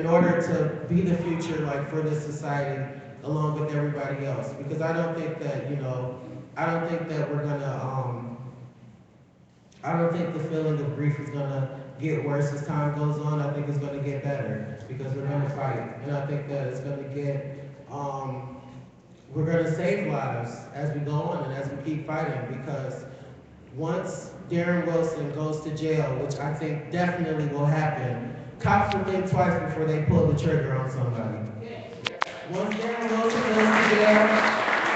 Speaker 15: order to be the future, like, for this society, along with everybody else. Because I don't think that I don't think the feeling of grief is gonna get worse as time goes on. I think it's gonna get better, because we're gonna fight. And I think that it's gonna we're gonna save lives as we go on and as we keep fighting, because once Darren Wilson goes to jail, which I think definitely will happen, cops will think twice before they pull the trigger on somebody. Once Darren Wilson goes to jail,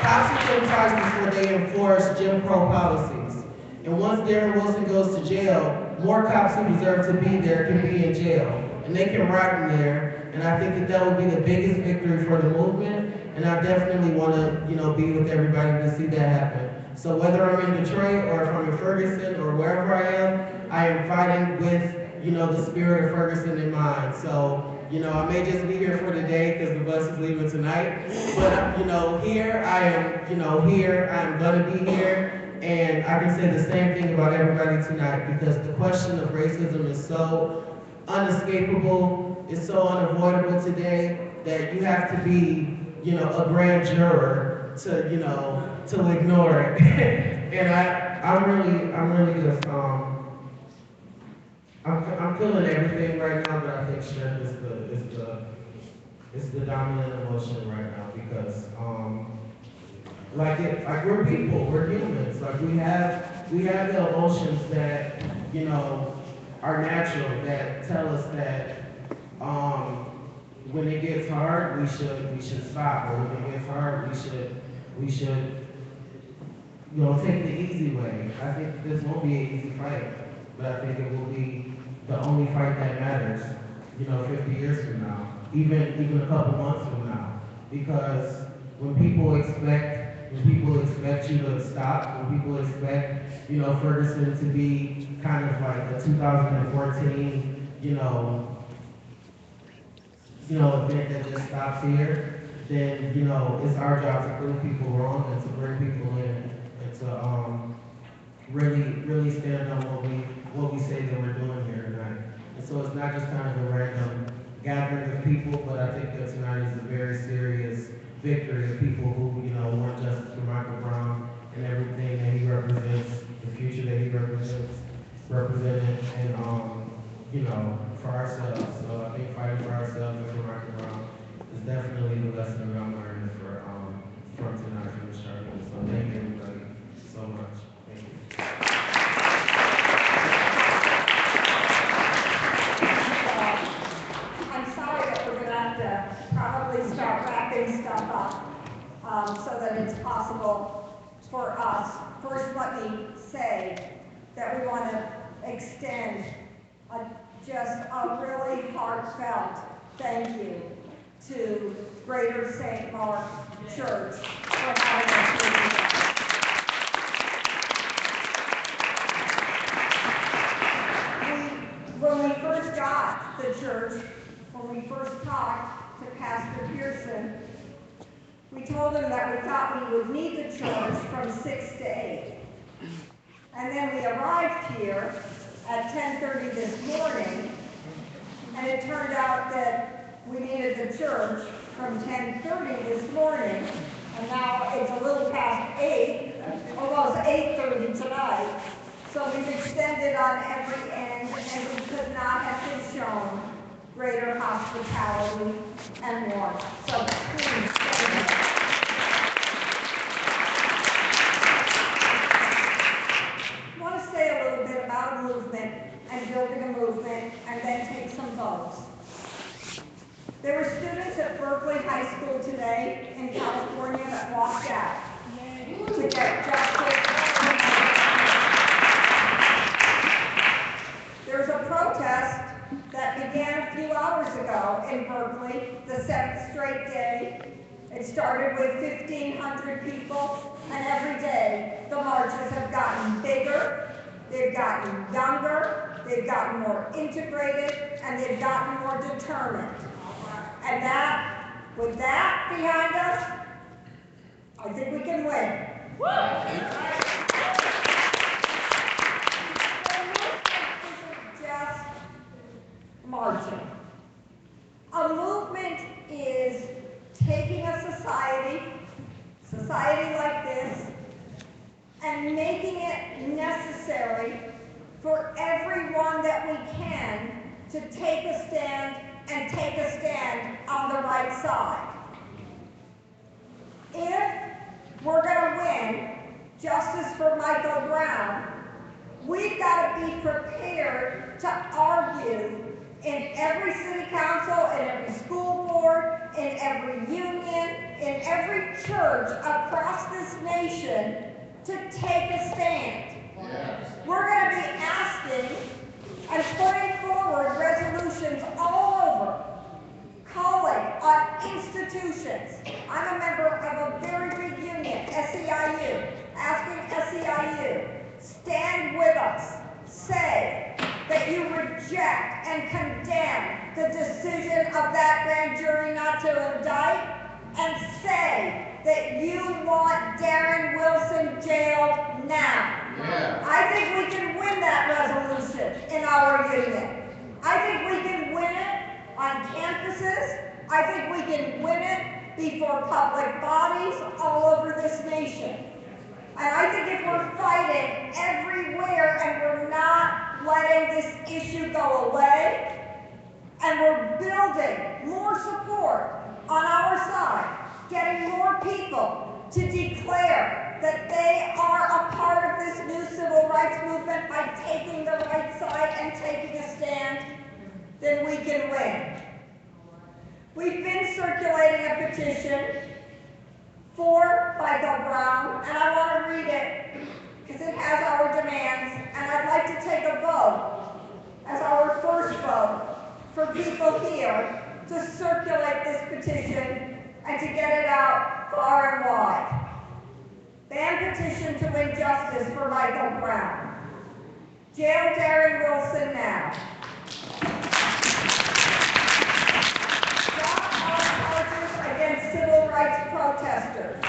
Speaker 15: cops will think twice before they enforce Jim Crow policies. And once Darren Wilson goes to jail, more cops who deserve to be there can be in jail. And they can ride in there. And I think that will be the biggest victory for the movement. And I definitely want to, be with everybody to see that happen. So whether I'm in Detroit or if I'm in Ferguson or wherever I am fighting with, the spirit of Ferguson in mind. So, I may just be here for today because the bus is leaving tonight. But, here I am, here, I'm gonna be here. And I can say the same thing about everybody tonight, because the question of racism is so unescapable, it's so unavoidable today that you have to be, a grand juror to ignore it. And I'm really just, I'm feeling everything right now, but I think strength is the dominant emotion right now, because like we're people, we're humans. Like we have the emotions that are natural, that tell us that when it gets hard, we should stop, or when it gets hard, we should take the easy way. I think this won't be an easy fight, but I think it will be the only fight that matters, 50 years from now, even a couple months from now. Because when people expect you to stop, when people expect, Ferguson to be kind of like a 2014, event that just stops here, then, it's our job to prove people wrong and to bring people in and to really stand on what we say that we're doing here tonight. And so it's not just kind of a random gathering of people, but I think that tonight is a very serious victory of people who, want justice for Michael Brown and everything that he represents, the future that he represented, and for ourselves. So I think fighting for ourselves and for Michael Brown is definitely the lesson that I'm learning from tonight, from the struggle. So thank you everybody so much. Thank you.
Speaker 4: I'm sorry that we're gonna have to probably start wrapping stuff up, so that it's possible for us. First, let me say that we want to extend just a really heartfelt thank you to Greater St. Mark Church for having us here today. When we first got the church, when we first talked to Pastor Pearson, we told him that we thought we would need the church from 6 to 8. And then we arrived here at 10:30 this morning, and it turned out that we needed the church from 10:30 this morning, and now it's a little past 8, almost 8:30 tonight. So we've extended on every end, and we could not have been shown greater hospitality, and warmth. So please stay there. I want to say a little bit about a movement and building a movement, and then take some votes. There were students at Berkeley High School today in California that walked out to get justice. There's a protest that began a few hours ago in Berkeley, the 7th straight day. It started with 1,500 people, and every day the marches have gotten bigger, they've gotten younger, they've gotten more integrated, and they've gotten more determined. And that, with that behind us, I think we can win. Just marching. A movement is taking a society like this, and making it necessary for everyone that we can to take a stand and take a stand on the right side. If we're going to win justice for Michael Brown, we've got to be prepared to argue in every city council, in every school board, in every union, in every church across this nation to take a stand. Yes. We're going to be asking and putting forward resolutions all over, calling on institutions. I'm a member of a very big union, SEIU, asking SEIU, stand with us, say that you reject and condemn the decision of that grand jury not to indict, and say that you want Darren Wilson jailed now. Yeah. I think we can win that resolution in our union. I think we can win it on campuses. I think we can win it before public bodies all over this nation. And I think if we're fighting everywhere and we're not letting this issue go away, and we're building more support on our side, getting more people to declare that they are a part of this new civil rights movement by taking the right side and taking a stand, then we can win. We've been circulating a petition for Michael Brown, and I want to read it because it has our demands, and I'd like to take a vote as our first vote for people here to circulate this petition and to get it out far and wide. BAMN petition to win justice for Michael Brown. Jail Darren Wilson now. Stop all charges against civil rights protesters.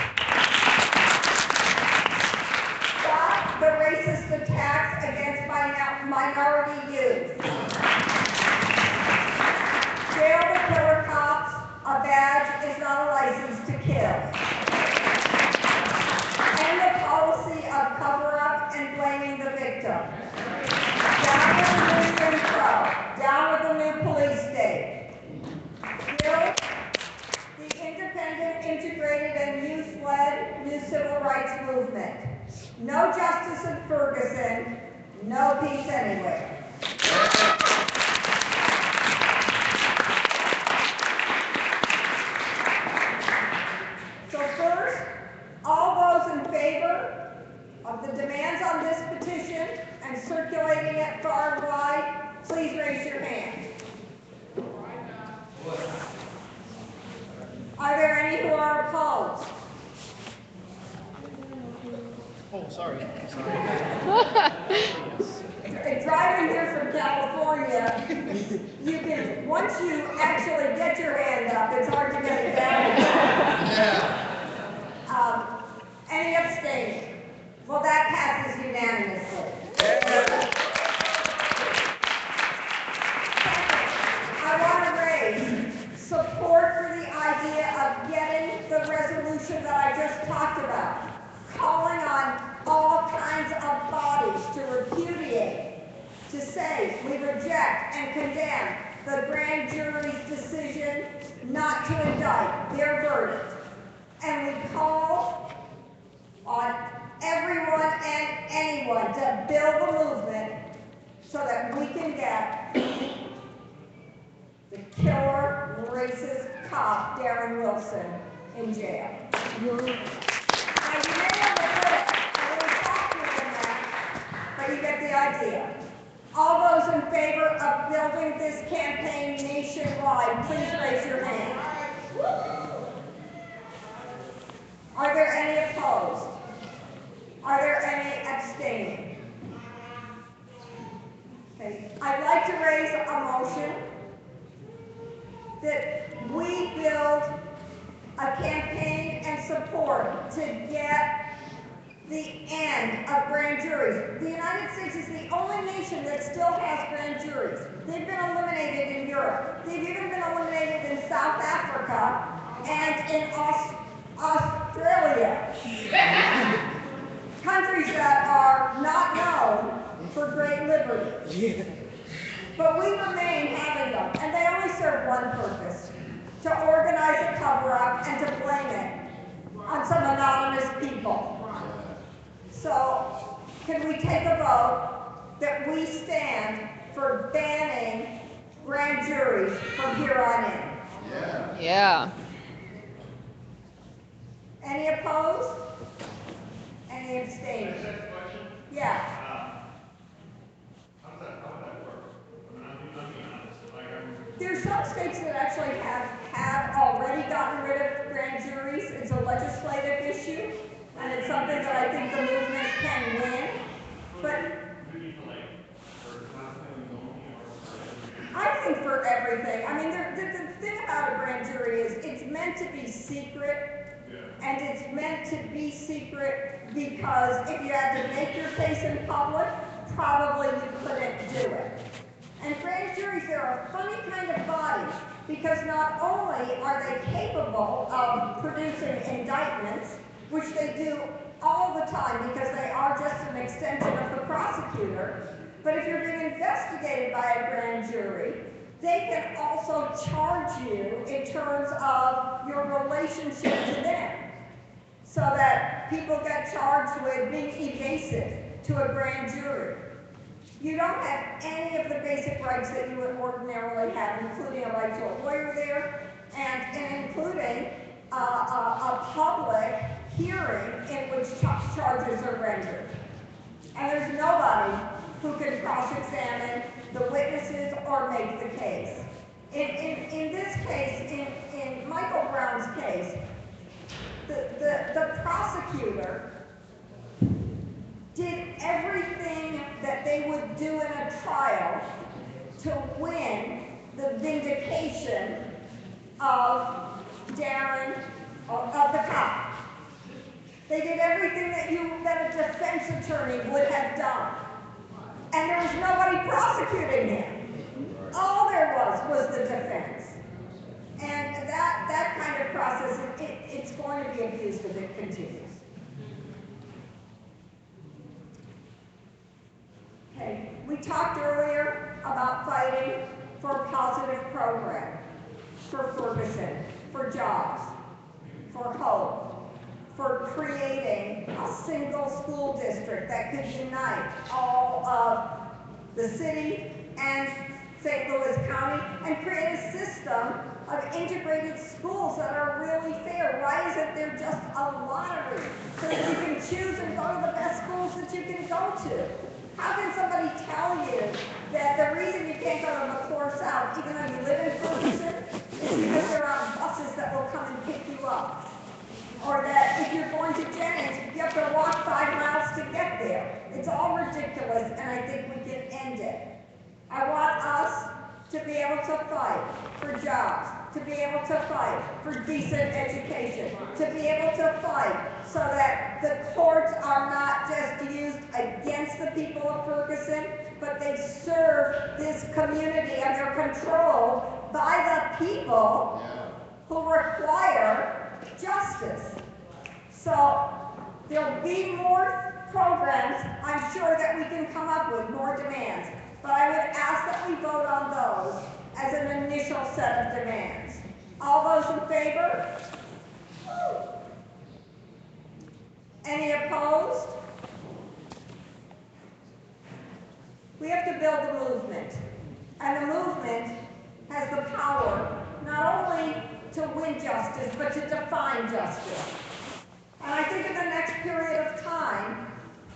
Speaker 4: Stop the racist attacks against minority youth. Jail the killer cops. A badge is not a license to kill. End the policy of cover-up and blaming the victim. Down with the new Jim Crow. Down with the new police state. Build the independent, integrated, and youth-led new civil rights movement. No justice in Ferguson, no peace anywhere. So first, all those in favor of the demands on this petition and circulating it far and wide, please raise your hand. Are there any who are opposed?
Speaker 1: Oh, sorry.
Speaker 4: Driving here from California, you can, once you actually get your hand up, it's hard to get it down. Any abstaining? Well, that passes unanimously. I want to raise support for the idea of getting the resolution that I just talked about, calling on all kinds of bodies to repudiate, to say we reject and condemn the grand jury's decision not to indict, their verdict. And we call on everyone and anyone to build a movement so that we can get the killer, racist cop, Darren Wilson, in jail. Now, you may overheard it, I will talk to you on that, but you get the idea. All those in favor of building this campaign nationwide, please raise your hand. Are there any opposed? Are there any abstaining? Okay. I'd like to raise a motion that we build a campaign and support to get the end of grand juries. The United States is the only nation that still has grand juries. They've been eliminated in Europe. They've even been eliminated in South Africa and in Australia. Countries that are not known for great liberty. But we remain having them, and they only serve one purpose: to organize a cover-up and to blame it on some anonymous people. So, can we take a vote that we stand for banning grand juries from here on in?
Speaker 2: Yeah.
Speaker 4: Any opposed? Any abstaining? Yeah. There's some states that actually have already gotten rid of grand juries. It's a legislative issue, and it's something that I think the movement can win. But I think for everything. I mean, the thing about a grand jury is it's meant to be secret, and it's meant to be secret because if you had to make your case in public, probably you couldn't do it. And grand juries, they're a funny kind of body because not only are they capable of producing indictments, which they do all the time because they are just an extension of the prosecutor, but if you're being investigated by a grand jury, they can also charge you in terms of your relationship to them. So that people get charged with being evasive to a grand jury. You don't have any of the basic rights that you would ordinarily have, including a right to a lawyer there, and including a public hearing in which charges are rendered. And there's nobody who can cross-examine the witnesses or make the case. In this case, in Michael Brown's case, the prosecutor did everything that they would do in a trial to win the vindication of Darren, of the cop. They did everything that a defense attorney would have done. And there was nobody prosecuting him. All there was the defense. And that kind of process, it's going to be abused if it continues. Okay, we talked earlier about fighting for a positive program, for Ferguson, for jobs, for hope, for creating a single school district that could unite all of the city and St. Louis County and create a system of integrated schools that are really fair. Why isn't there just a lottery so that you can choose and go to the best schools that you can go to? How can somebody tell you that the reason you can't go to McClure South, even though you live in Ferguson, is because there are buses that will come and pick you up? Or that if you're going to Jennings, you have to walk 5 miles to get there. It's all ridiculous, and I think we can end it. I want us to be able to fight for jobs, to be able to fight for decent education, to be able to fight so that the courts are not just used against the people of Ferguson, but they serve this community and they're controlled by the people who require justice. So there'll be more programs, I'm sure, that we can come up with, more demands. But I would ask that we vote on those as an initial set of demands. All those in favor? Any opposed? We have to build a movement. And the movement has the power not only to win justice, but to define justice. And I think in the next period of time,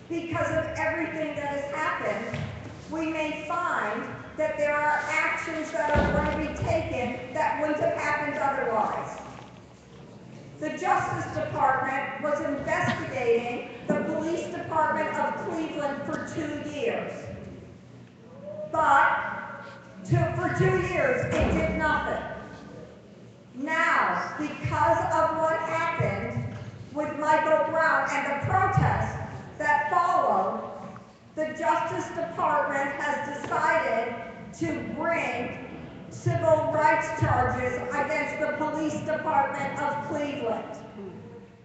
Speaker 4: because of everything that has happened, we may find that there are actions that are going to be taken that wouldn't have happened otherwise. The Justice Department was investigating the Police Department of Cleveland for 2 years. But for 2 years, it did nothing. Now, because of what happened with Michael Brown and the protests that followed, the Justice Department has decided to bring civil rights charges against the Police Department of Cleveland.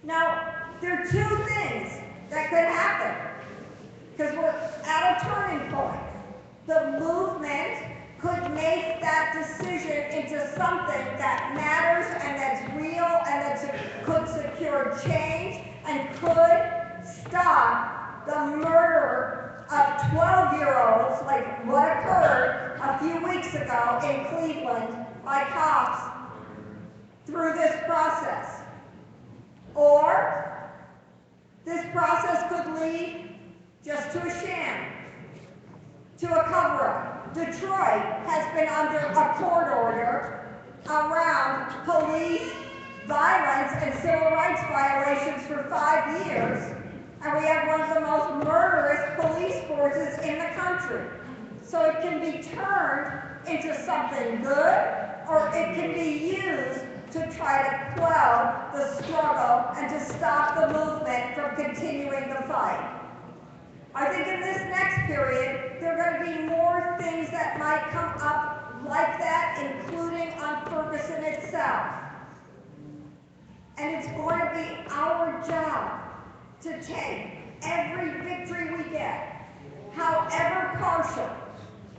Speaker 4: Now, there are 2 things that could happen, because we're at a turning point. The movement could make that decision into something that matters and that's real and that could secure change and could stop the murder of 12-year-olds, like what occurred a few weeks ago in Cleveland by cops, through this process. Or this process could lead just to a sham, to a cover-up. Detroit has been under a court order around police violence and civil rights violations for 5 years, and we have one of the most murderous police forces in the country. So it can be turned into something good, or it can be used to try to quell the struggle and to stop the movement from continuing the fight. I think in this next period, there are going to be more things that might come up like that, including on Ferguson itself. And it's going to be our job to take every victory we get, however partial,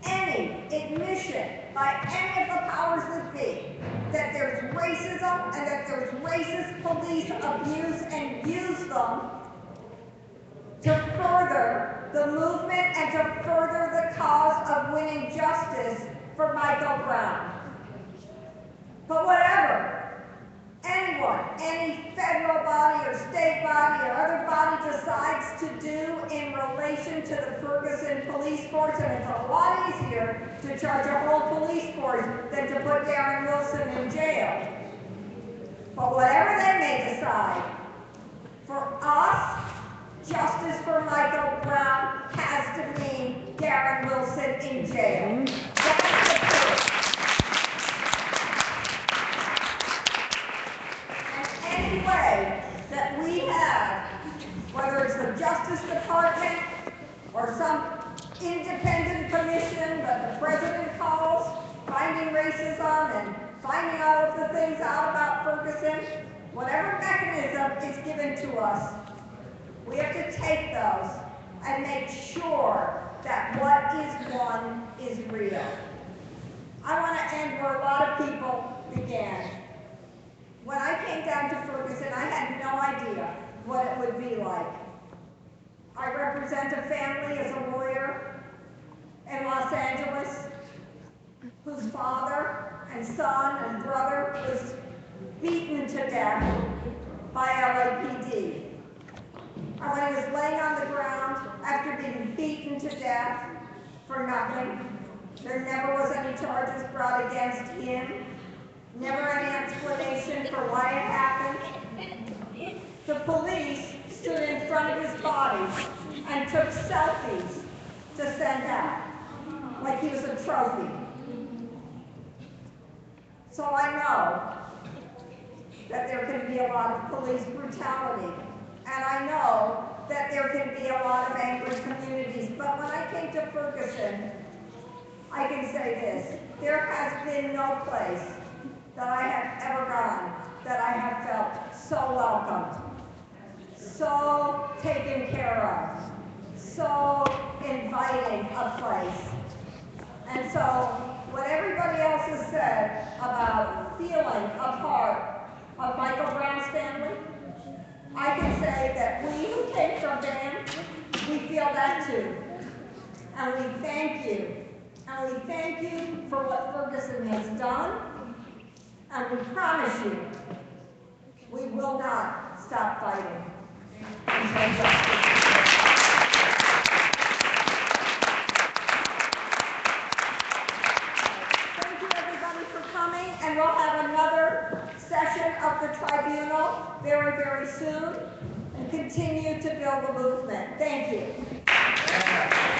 Speaker 4: any admission by any of the powers that be, that there's racism and that there's racist police abuse and use them to further the movement and to further the cause of winning justice for Michael Brown. But whatever anyone, any federal body or state body or other body decides to do in relation to the Ferguson police force, and it's a lot easier to charge a whole police force than to put Darren Wilson in jail. But whatever they may decide, for us, justice for Michael Brown has to mean Darren Wilson in jail. That's the truth. And any way that we have, whether it's the Justice Department or some independent commission that the president calls, finding racism and finding all of the things out about Ferguson, whatever mechanism is given to us, we have to take those and make sure that what is won is real. I want to end where a lot of people began. When I came down to Ferguson, I had no idea what it would be like. I represent a family as a lawyer in Los Angeles whose father and son and brother was beaten to death by LAPD. And when he was laying on the ground after being beaten to death for nothing, there never was any charges brought against him, never any explanation for why it happened. The police stood in front of his body and took selfies to send out, like he was a trophy. So I know that there can be a lot of police brutality. And I know that there can be a lot of angry communities, but when I came to Ferguson, I can say this: there has been no place that I have ever gone that I have felt so welcomed, so taken care of, so inviting a place. And so what everybody else said about feeling a part of Michael Brown's family, I can say that we who came from BAMN, we feel that too. And we thank you. And we thank you for what Ferguson has done. And we promise you, we will not stop fighting until justice is done. Thank you, everybody, for coming, and we'll have another session of the tribunal very, very soon, and continue to build the movement. Thank you.